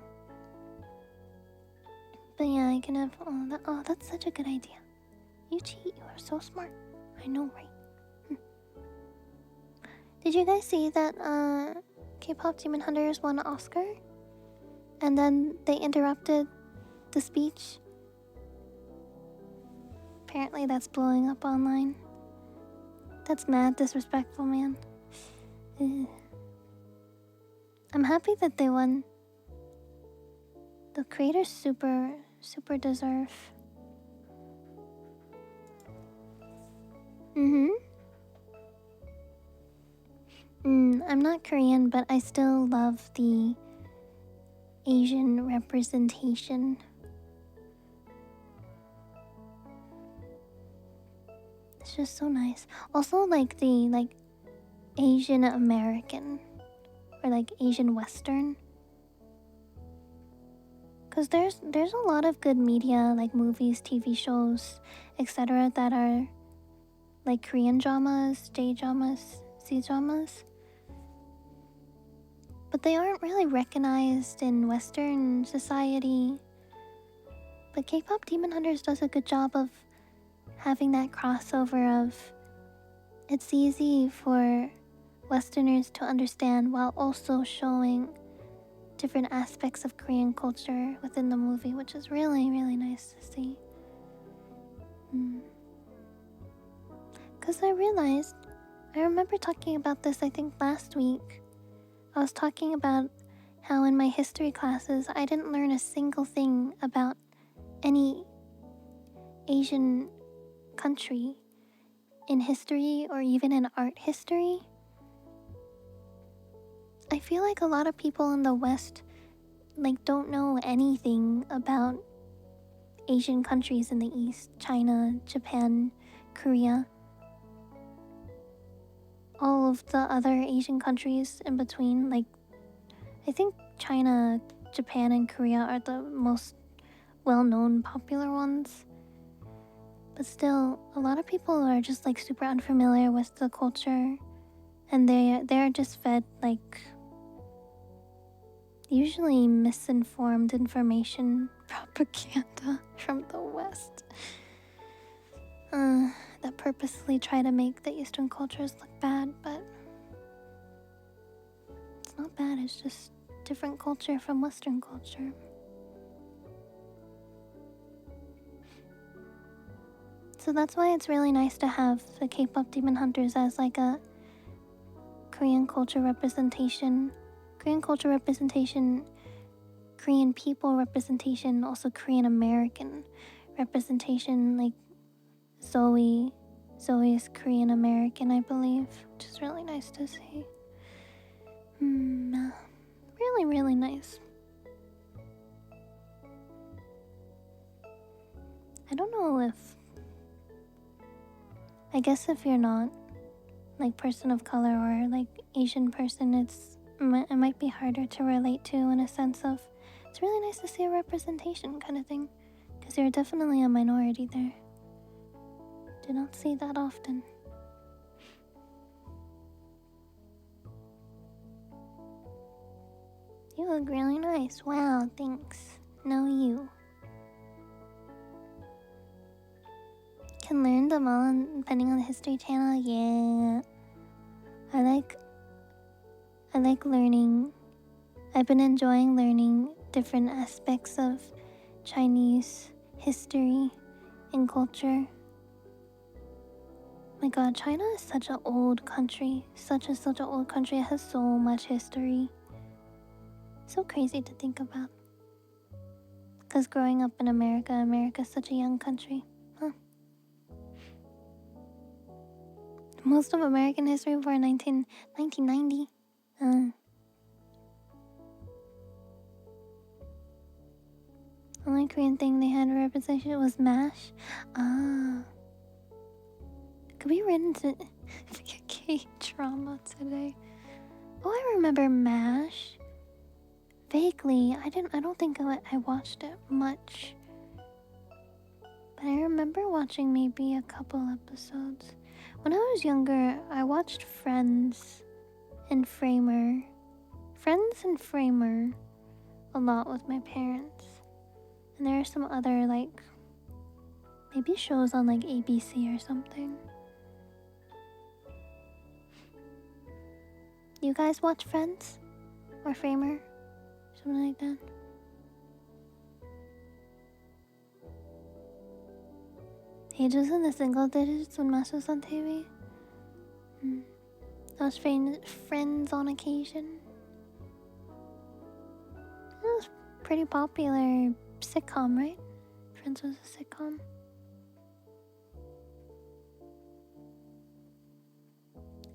But yeah, I can have all that. Oh, that's such a good idea. Yuchi, you are so smart. I know, right? Did you guys see that K-pop Demon Hunters won an Oscar? And then they interrupted the speech? Apparently that's blowing up online. That's mad disrespectful, man. Ugh. I'm happy that they won. The creators super deserve. I'm not Korean, but I still love the Asian representation. It's just so nice. Also, like the Asian American or like Asian Western. Cause there's a lot of good media, like movies, TV shows, etc. that are like Korean dramas, J dramas, C dramas. But they aren't really recognized in Western society. But K-pop Demon Hunters does a good job of having that crossover of it's easy for Westerners to understand while also showing different aspects of Korean culture within the movie, which is really, really nice to see. Because I realized, I remember talking about this, I think last week. I was talking about how in my history classes, I didn't learn a single thing about any Asian country in history or even in art history. I feel like a lot of people in the West like don't know anything about Asian countries in the East, China, Japan, Korea, all of the other Asian countries in between. Like, I think China, Japan, and Korea are the most well-known popular ones. But still, a lot of people are just like super unfamiliar with the culture, and they're just fed like usually misinformed information propaganda from the West that purposely try to make the Eastern cultures look bad, but it's not bad, it's just different culture from Western culture. So that's why it's really nice to have the K-pop Demon Hunters as like a Korean culture representation. Korean culture representation, Korean people representation, also Korean American representation. Like Zoe is Korean American, I believe, which is really nice to see. Really, really nice. I don't know if... I guess if you're not like person of color or like Asian person, it might be harder to relate to, in a sense of it's really nice to see a representation kind of thing, because you're definitely a minority there. Do not see that often. You look really nice. Wow, thanks. No, you can learn them all depending on the History Channel. Yeah, I like learning. I've been enjoying learning different aspects of Chinese history and culture. My god, China is such an old country. Such an old country. It has so much history. So crazy to think about. Because growing up in America is such a young country. Huh. Most of American history before 1990. The only Korean thing they had representation was MASH. Could we run into K-drama today? Oh, I remember MASH. Vaguely. I don't think I watched it much. But I remember watching maybe a couple episodes. When I was younger, I watched Friends and Framer. A lot with my parents. And there are some other, like, maybe shows on, like, ABC or something. You guys watch Friends? Or Framer? Something like that? Ages in the single digits when MASH was on TV? I was Friends on occasion. It was pretty popular sitcom, right? Friends was a sitcom.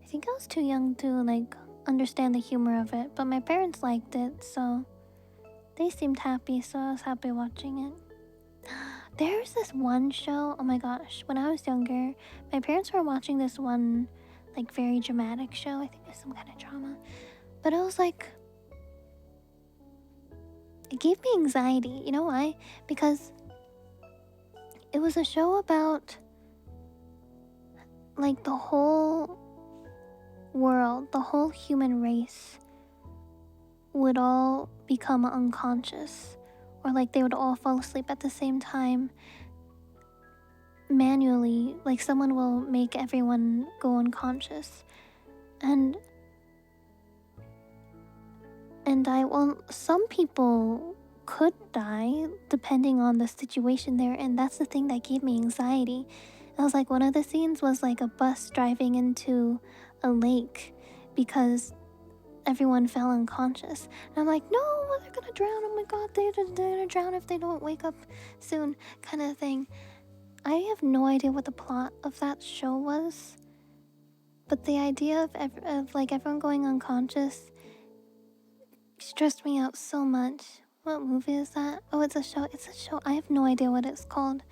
I think I was too young to like understand the humor of it, but my parents liked it, so they seemed happy, so I was happy watching it. There's this one show, oh my gosh, when I was younger, my parents were watching this one like very dramatic show. I think it's some kind of drama, but it was like, it gave me anxiety. You know why? Because it was a show about like the whole world, the whole human race would all become unconscious, or like they would all fall asleep at the same time manually. Like someone will make everyone go unconscious, and some people could die depending on the situation they're in. That's the thing that gave me anxiety. I was like, one of the scenes was like a bus driving into a lake because everyone fell unconscious. And I'm like, no, they're gonna drown. Oh my god, they're gonna drown if they don't wake up soon, kind of thing. I have no idea what the plot of that show was, but the idea of like everyone going unconscious stressed me out so much. What movie is that? Oh, it's a show. It's a show. I have no idea what it's called.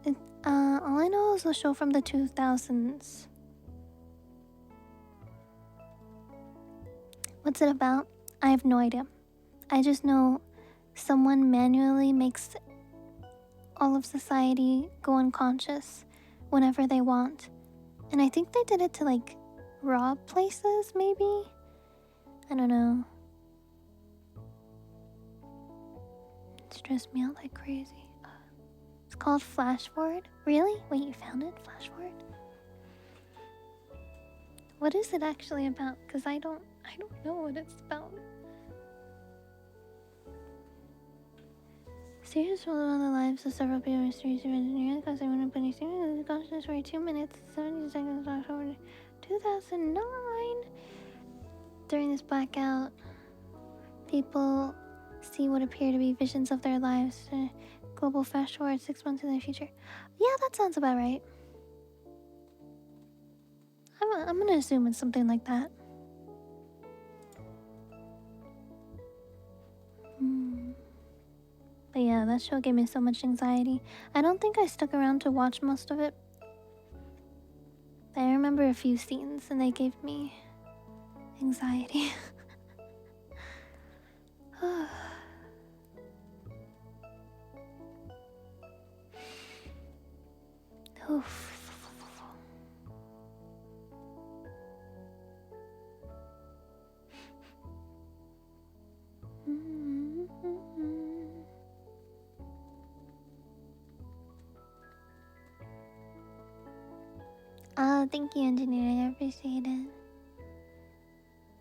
It, all I know is a show from the 2000s. What's it about? I have no idea. I just know someone manually makes all of society go unconscious whenever they want. And I think they did it to like rob places, maybe? I don't know. It stressed me out like crazy. It's called Flash Forward. Really? Wait, you found it? Flash Forward? What is it actually about? Because I don't know what it's about. Serious role on the lives of several people in series of engineering because they want to put a consciousness for 2 minutes, 70 seconds, October 2009. During this blackout, people see what appear to be visions of their lives. Global flash forward 6 months in the future. Yeah, that sounds about right. I'm gonna assume it's something like that. But yeah, that show gave me so much anxiety. I don't think I stuck around to watch most of it. I remember a few scenes and they gave me anxiety. Oof. Oh, thank you, engineering. I appreciate it.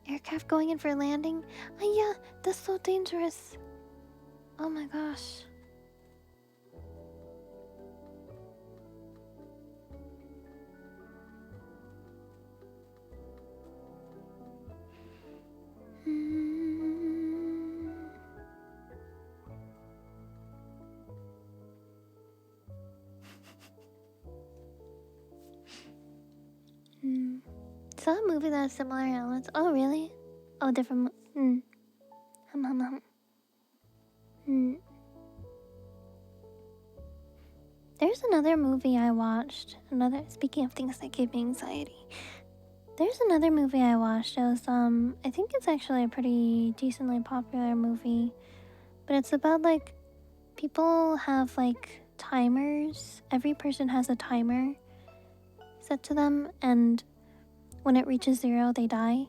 Aircraft going in for landing? Oh, yeah, that's so dangerous. Oh my gosh. Saw a movie that has similar elements. Oh, really? Oh, different. There's another movie I watched. Speaking of things that give me anxiety. There's another movie I watched. It was, I think it's actually a pretty decently popular movie. But it's about, like, people have, like, timers. Every person has a timer set to them. And when it reaches 0, they die.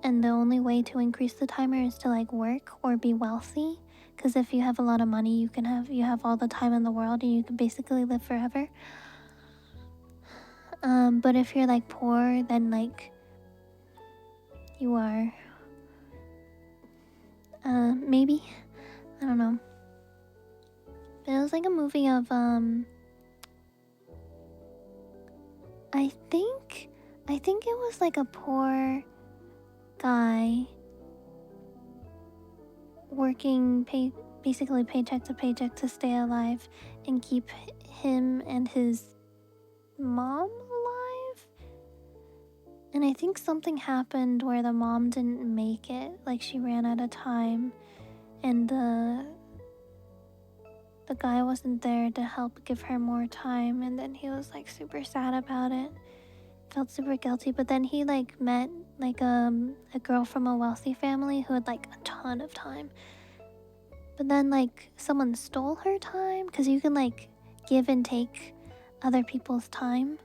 And the only way to increase the timer is to, like, work or be wealthy. Because if you have a lot of money, you have all the time in the world and you can basically live forever. But if you're like poor, then like you are maybe, I don't know. But it was like a movie of I think it was like a poor guy working basically paycheck to stay alive and keep him and his mom alive. And I think something happened where the mom didn't make it, like she ran out of time, and the guy wasn't there to help give her more time, and then he was like super sad about it, felt super guilty. But then he like met like a girl from a wealthy family who had like a ton of time, but then like someone stole her time because you can like give and take other people's time.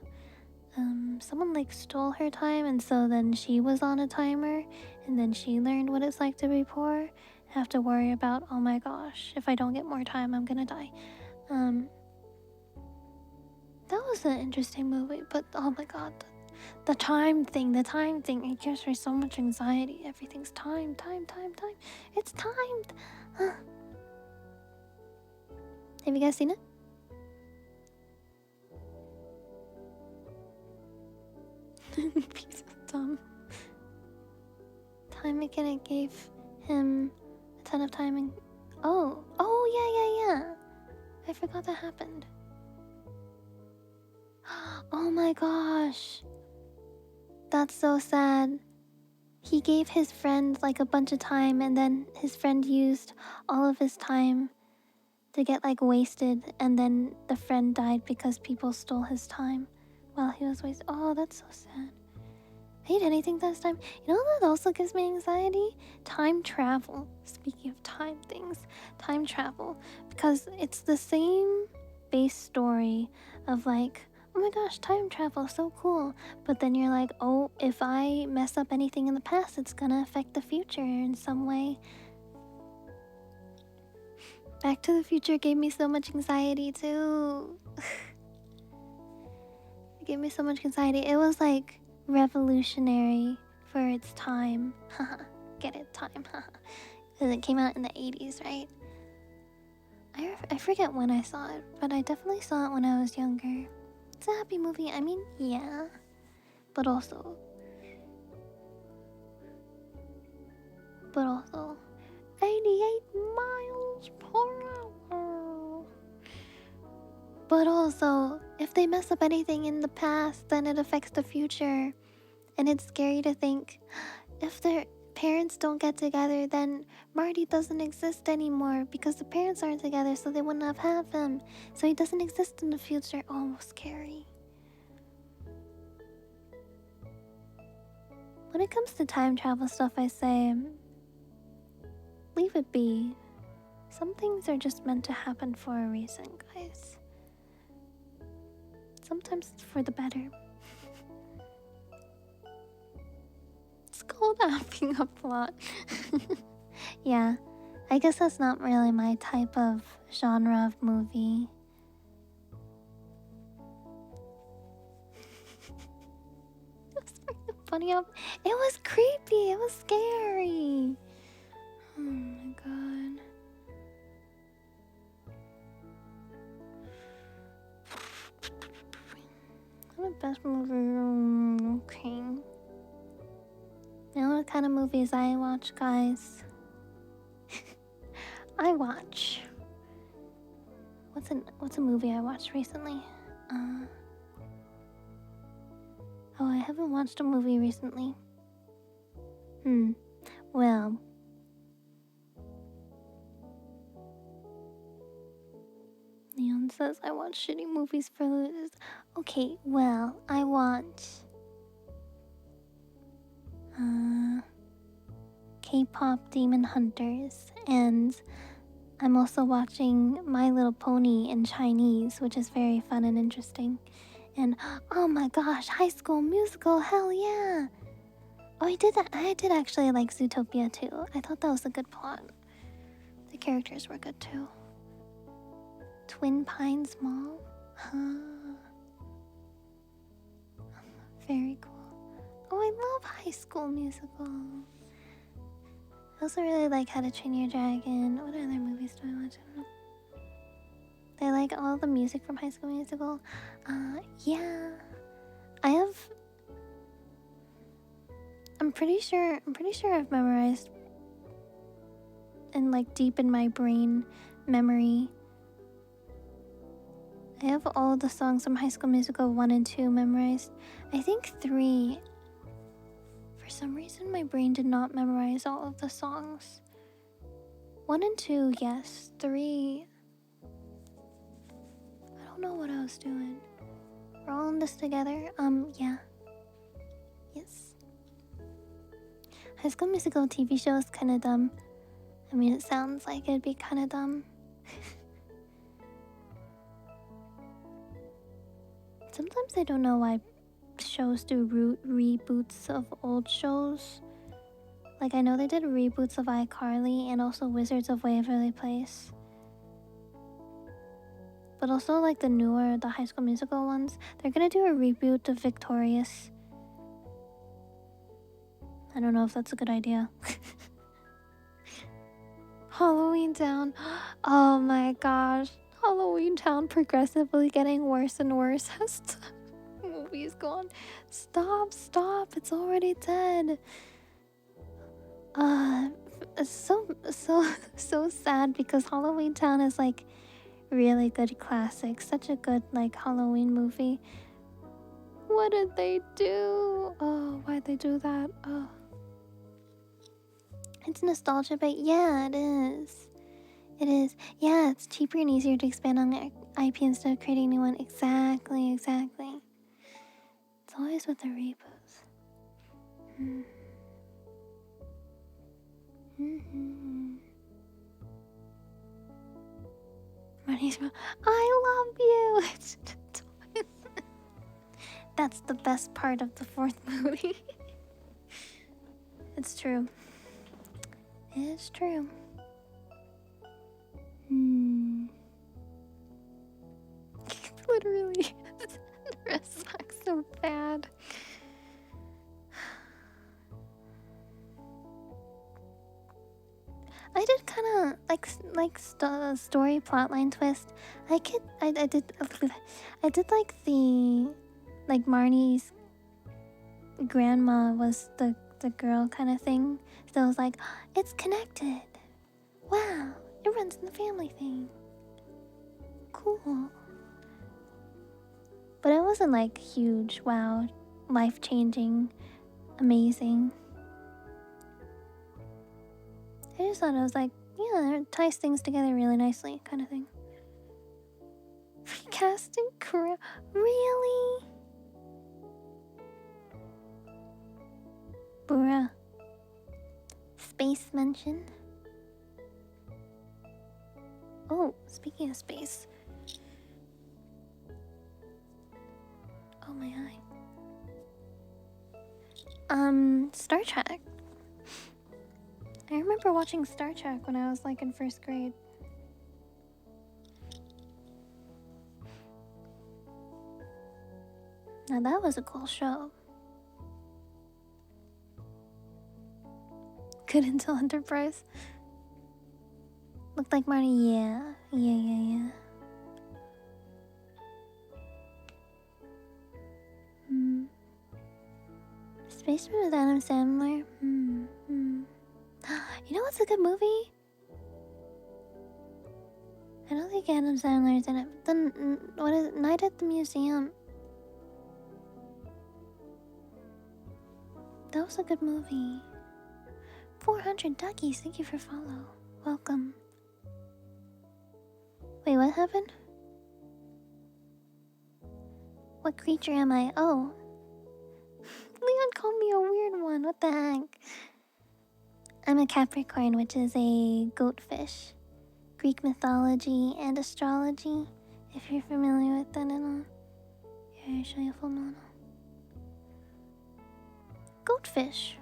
Someone like stole her time, and so then she was on a timer, and then she learned what it's like to be poor, have to worry about, oh my gosh, if I don't get more time, I'm gonna die. That was an interesting movie, but oh my god, the time thing, it gives me so much anxiety. Everything's time. It's timed. Have you guys seen it? Piece of dumb. Time mechanic gave him a ton of time and yeah. I forgot that happened. Oh my gosh. That's so sad. he gave his friend like a bunch of time, and then his friend used all of his time to get like wasted, and then the friend died because people stole his time while he was wasted. Oh, that's so sad. I hate anything this time. You know what also gives me anxiety? Time travel. Speaking of time things, time travel. Because it's the same base story of like, oh my gosh, time travel, so cool. But then you're like, oh, if I mess up anything in the past, it's gonna affect the future in some way. Back to the Future gave me so much anxiety too. It gave me so much anxiety. It was like revolutionary for its time. Haha, get it, time. Haha. Because it came out in the 80s, right? I forget when I saw it, but I definitely saw it when I was younger. It's a happy movie. I mean, yeah. But also, 88 miles per hour. But also, if they mess up anything in the past, then it affects the future. And it's scary to think, if their parents don't get together, then Marty doesn't exist anymore because the parents aren't together, so they wouldn't have had him. So he doesn't exist in the future. Oh, scary. When it comes to time travel stuff, I say, leave it be. Some things are just meant to happen for a reason, guys. Sometimes it's for the better. It's called apping up a lot. Yeah, I guess that's not really my type of genre of movie. It was freaking funny. It was creepy. It was scary. Oh my god. What the best movie? Okay. You know what kind of movies I watch, guys? I watch. What's a movie I watched recently? Oh, I haven't watched a movie recently. Well. Leon says I watch shitty movies for losers. Okay, well, I watch K-pop Demon Hunters, and I'm also watching My Little Pony in Chinese, which is very fun and interesting. And oh my gosh, High School Musical, hell yeah! Oh, I did actually like Zootopia too. I thought that was a good plot. The characters were good too. Twin Pines Mall? Huh. Very cool. Oh, I love High School Musical. I also really like How to Train Your Dragon. What other movies do I watch? I don't know. I like all the music from High School Musical. Yeah. I'm pretty sure I've memorized and like deep in my brain memory. I have all the songs from High School Musical 1 and 2 memorized. I think 3. For some reason, my brain did not memorize all of the songs. 1 and 2, yes. 3, I don't know what I was doing. We're all in this together? Yeah. Yes. High School Musical TV show is kinda dumb. I mean, it sounds like it'd be kinda dumb. Sometimes I don't know why shows do reboots of old shows. Like, I know they did reboots of iCarly and also Wizards of Waverly Place. But also, like, the High School Musical ones, they're gonna do a reboot of Victorious. I don't know if that's a good idea. Halloween Town. Oh my gosh. Halloween Town progressively getting worse and worse as the movie's gone. Stop. It's already dead. It's so sad because Halloween Town is like really good classic. Such a good like Halloween movie. What did they do? Oh, why'd they do that? Oh. It's nostalgia, but yeah, it is. It is. Yeah, it's cheaper and easier to expand on the IP instead of creating a new one. Exactly, exactly. It's always with the reboots. Money's I love you. That's the best part of the fourth movie. It's true. It's true. Literally. The rest sucks so bad. I did kind of like story plotline twist. I did like the Marnie's grandma was the girl kind of thing. So it was like, it's connected. Wow, it runs in the family thing. Cool. But it wasn't like huge, wow, life changing, amazing. I just thought it was like, yeah, it ties things together really nicely, kind of thing. Recasting career? Really? Bruh. Space mentioned? Oh, speaking of space. Oh my eye. Star Trek. I remember watching Star Trek when I was like in first grade. Now that was a cool show. Good Intel Enterprise. Looked like Marty, yeah. Yeah. Spaceman with Adam Sandler? You know what's a good movie? I don't think Adam Sandler's in it. Then, what is it? Night at the Museum. That was a good movie. 400 duckies, thank you for follow. Welcome. Wait, what happened? What creature am I? Oh. Leon called me a weird one. What the heck? I'm a Capricorn, which is a goatfish. Greek mythology and astrology. If you're familiar with that at all. Here, I'll show you a full model. Goatfish.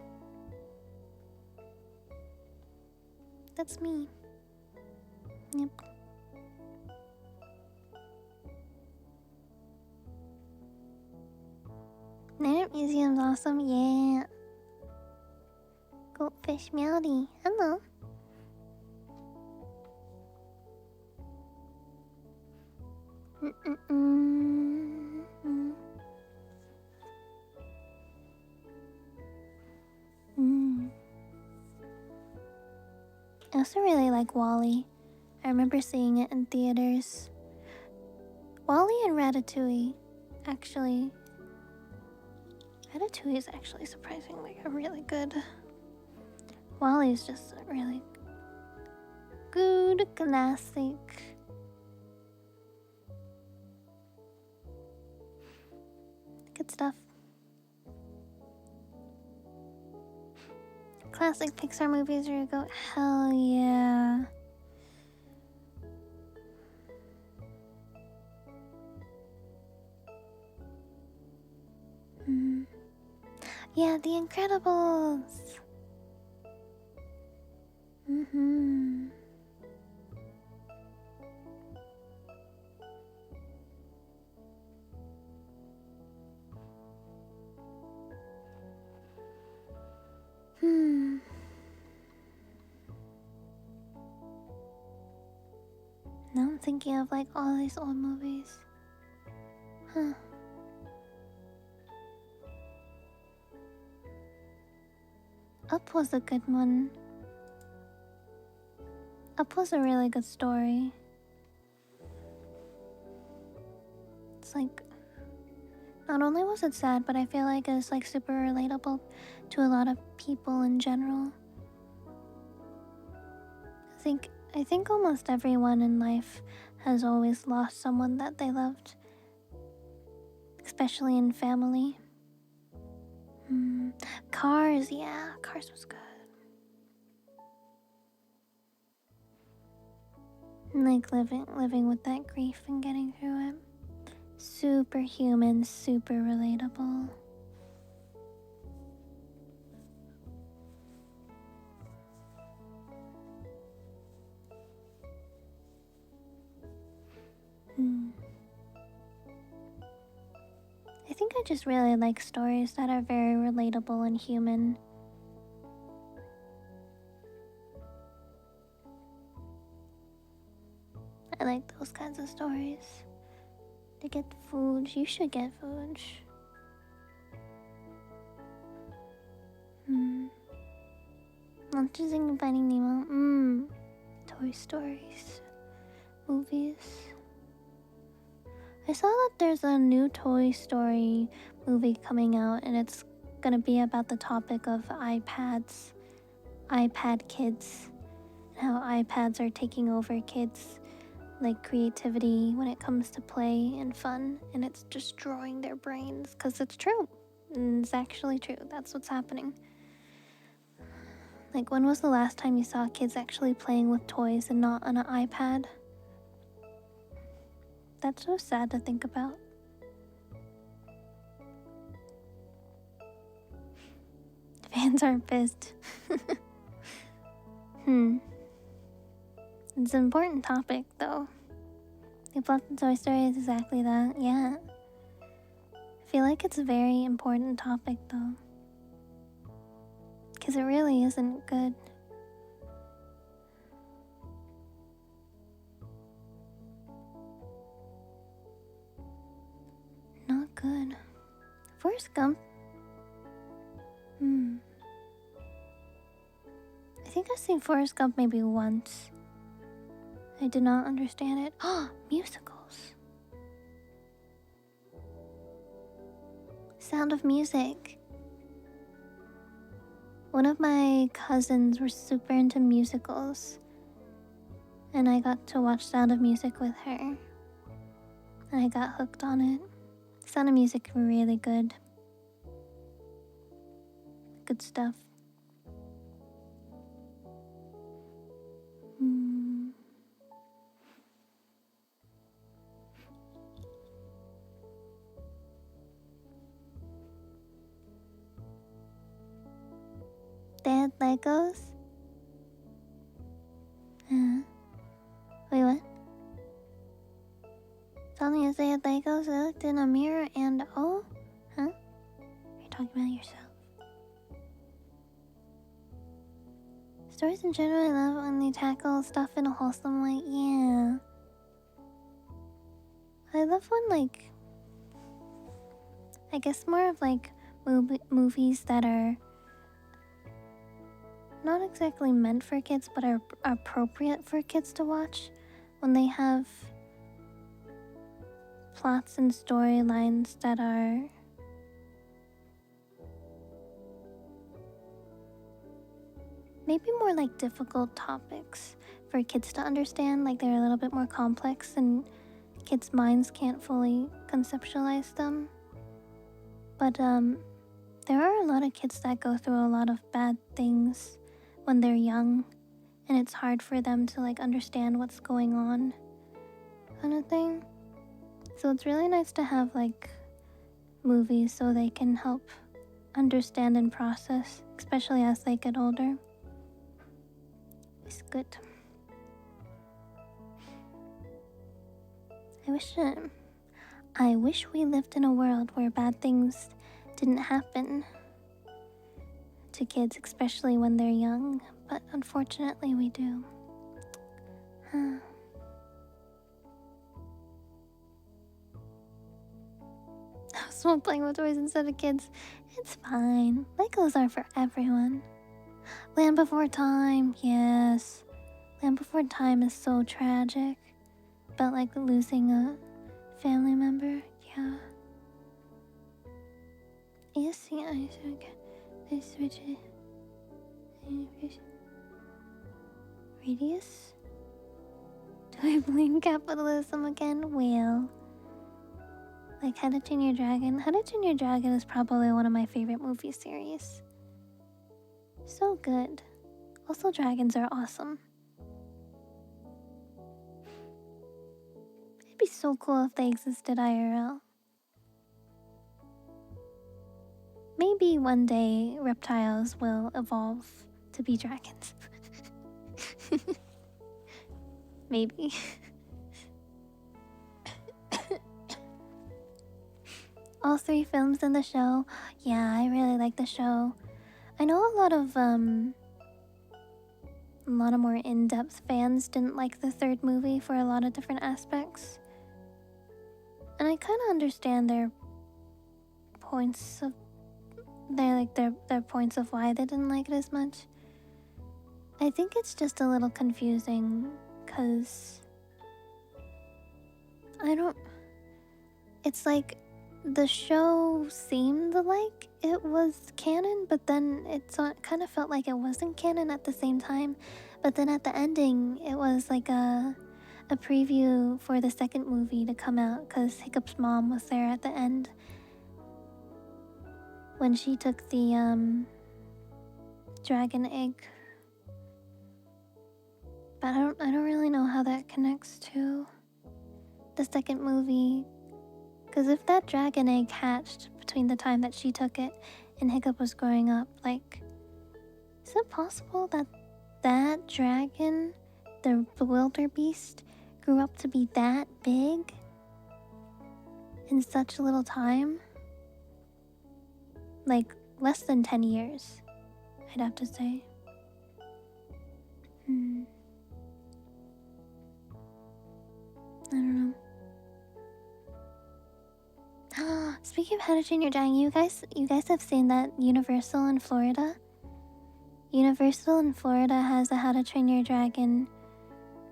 That's me. Yep. Night at Museum's awesome. Yeah. Goatfish Meowdy. Hello. I also really like Wall-E. I remember seeing it in theaters. Wall-E and Ratatouille, actually. Ratatouille is actually surprisingly a really good. Wall-E is just a really good classic. Good stuff. Classic Pixar movies where you go, hell yeah. Yeah, The Incredibles. Now I'm thinking of like all these old movies. Huh. Up was a good one. Up was a really good story. It's like, not only was it sad, but I feel like it's like super relatable to a lot of people in general. I think almost everyone in life has always lost someone that they loved, especially in family. Cars, yeah, Cars was good. Like living with that grief and getting through it. Super human, super relatable. I think I just really like stories that are very relatable and human. I like those kinds of stories. To get food, you should get food. Not choosing Finding Nemo. Toy Stories. Movies. I saw that there's a new Toy Story movie coming out, and it's gonna be about the topic of iPads, iPad kids, and how iPads are taking over kids' like creativity when it comes to play and fun, and it's destroying their brains. Because it's true. It's actually true. That's what's happening. Like, when was the last time you saw kids actually playing with toys and not on an iPad? That's so sad to think about. Fans are pissed. It's an important topic, though. The plot of Toy Story is exactly that, yeah. I feel like it's a very important topic, though. Because it really isn't good. Not good. Forrest Gump. I think I've seen Forrest Gump maybe once. I did not understand it. Musicals. Sound of Music. One of my cousins were super into musicals, and I got to watch Sound of Music with her, and I got hooked on it. Sound of Music, really good. Good stuff. They had Legos? Wait, what? Telling us they had Legos, I looked in a mirror and oh? Huh? You're talking about yourself. Stories in general, I love when they tackle stuff in a wholesome way. Yeah. I love when, like, I guess more of like movies that are not exactly meant for kids, but are appropriate for kids to watch. When they have plots and storylines that are maybe more like difficult topics for kids to understand, like they're a little bit more complex and kids' minds can't fully conceptualize them. But there are a lot of kids that go through a lot of bad things when they're young, and it's hard for them to like understand what's going on, kind of thing. So it's really nice to have like movies so they can help understand and process, especially as they get older. It's good. I wish we lived in a world where bad things didn't happen to kids, especially when they're young, but unfortunately we do. I was not playing with toys instead of kids. It's fine. Legos are for everyone. Land Before Time, yes. Land Before Time is so tragic. About like losing a family member, yeah. Yes, yeah, I switch it. Radius? Do I blame capitalism again? Well, like How to Train Your Dragon. How to Train Your Dragon is probably one of my favorite movie series. So good. Also, dragons are awesome. It'd be so cool if they existed IRL. Maybe one day reptiles will evolve to be dragons. Maybe. All 3 films in the show. Yeah, I really like the show. I know a lot of more in-depth fans didn't like the 3rd movie for a lot of different aspects. And I kind of understand their points of their points of why they didn't like it as much. I think it's just a little confusing cuz it's like the show seemed like it was canon, but then it kind of felt like it wasn't canon at the same time. But then at the ending, it was like a preview for the 2nd movie to come out because Hiccup's mom was there at the end when she took the dragon egg. But I don't really know how that connects to the 2nd movie. Because if that dragon egg hatched between the time that she took it and Hiccup was growing up, like, is it possible that that dragon, the wildebeest, grew up to be that big in such little time? Like, less than 10 years, I'd have to say. I don't know. Speaking of How to Train Your Dragon, you guys have seen that Universal in Florida? Universal in Florida has a How to Train Your Dragon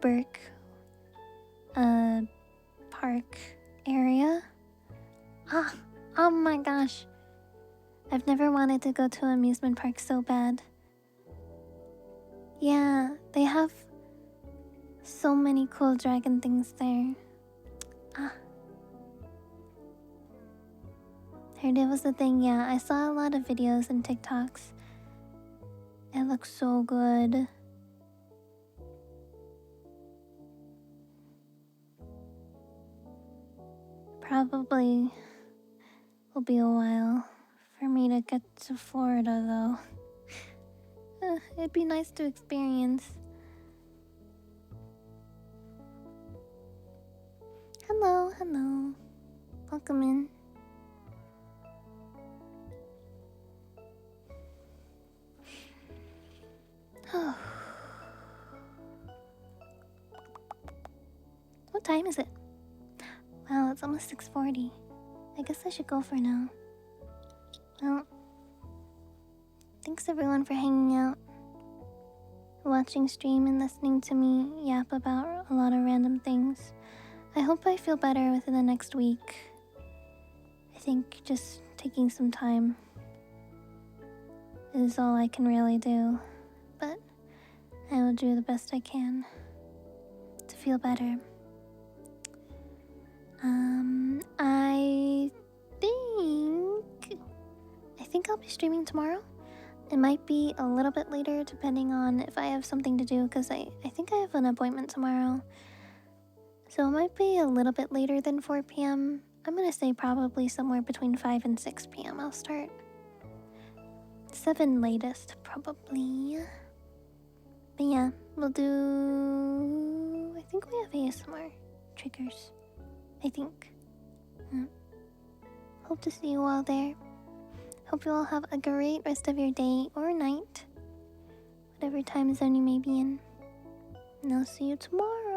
Burke park area. Oh my gosh. I've never wanted to go to an amusement park so bad. Yeah, they have so many cool dragon things there. Heard it was a thing, yeah. I saw a lot of videos and TikToks. It looks so good. Probably will be a while for me to get to Florida, though. It'd be nice to experience. Hello. Welcome in. What time is it? Wow, it's almost 6:40. I guess I should go for now. Well, thanks everyone for hanging out, watching stream and listening to me yap about a lot of random things. I hope I feel better within the next week. I think just taking some time is all I can really do, but I will do the best I can to feel better. I think I'll be streaming tomorrow. It might be a little bit later depending on if I have something to do, because I think I have an appointment tomorrow. So it might be a little bit later than 4 p.m. I'm gonna say probably somewhere between 5 and 6 p.m. I'll start. 7 latest, probably. But yeah, we'll do... I think we have ASMR triggers. I think. Hope to see you all there. Hope you all have a great rest of your day or night, whatever time zone you may be in. And I'll see you tomorrow.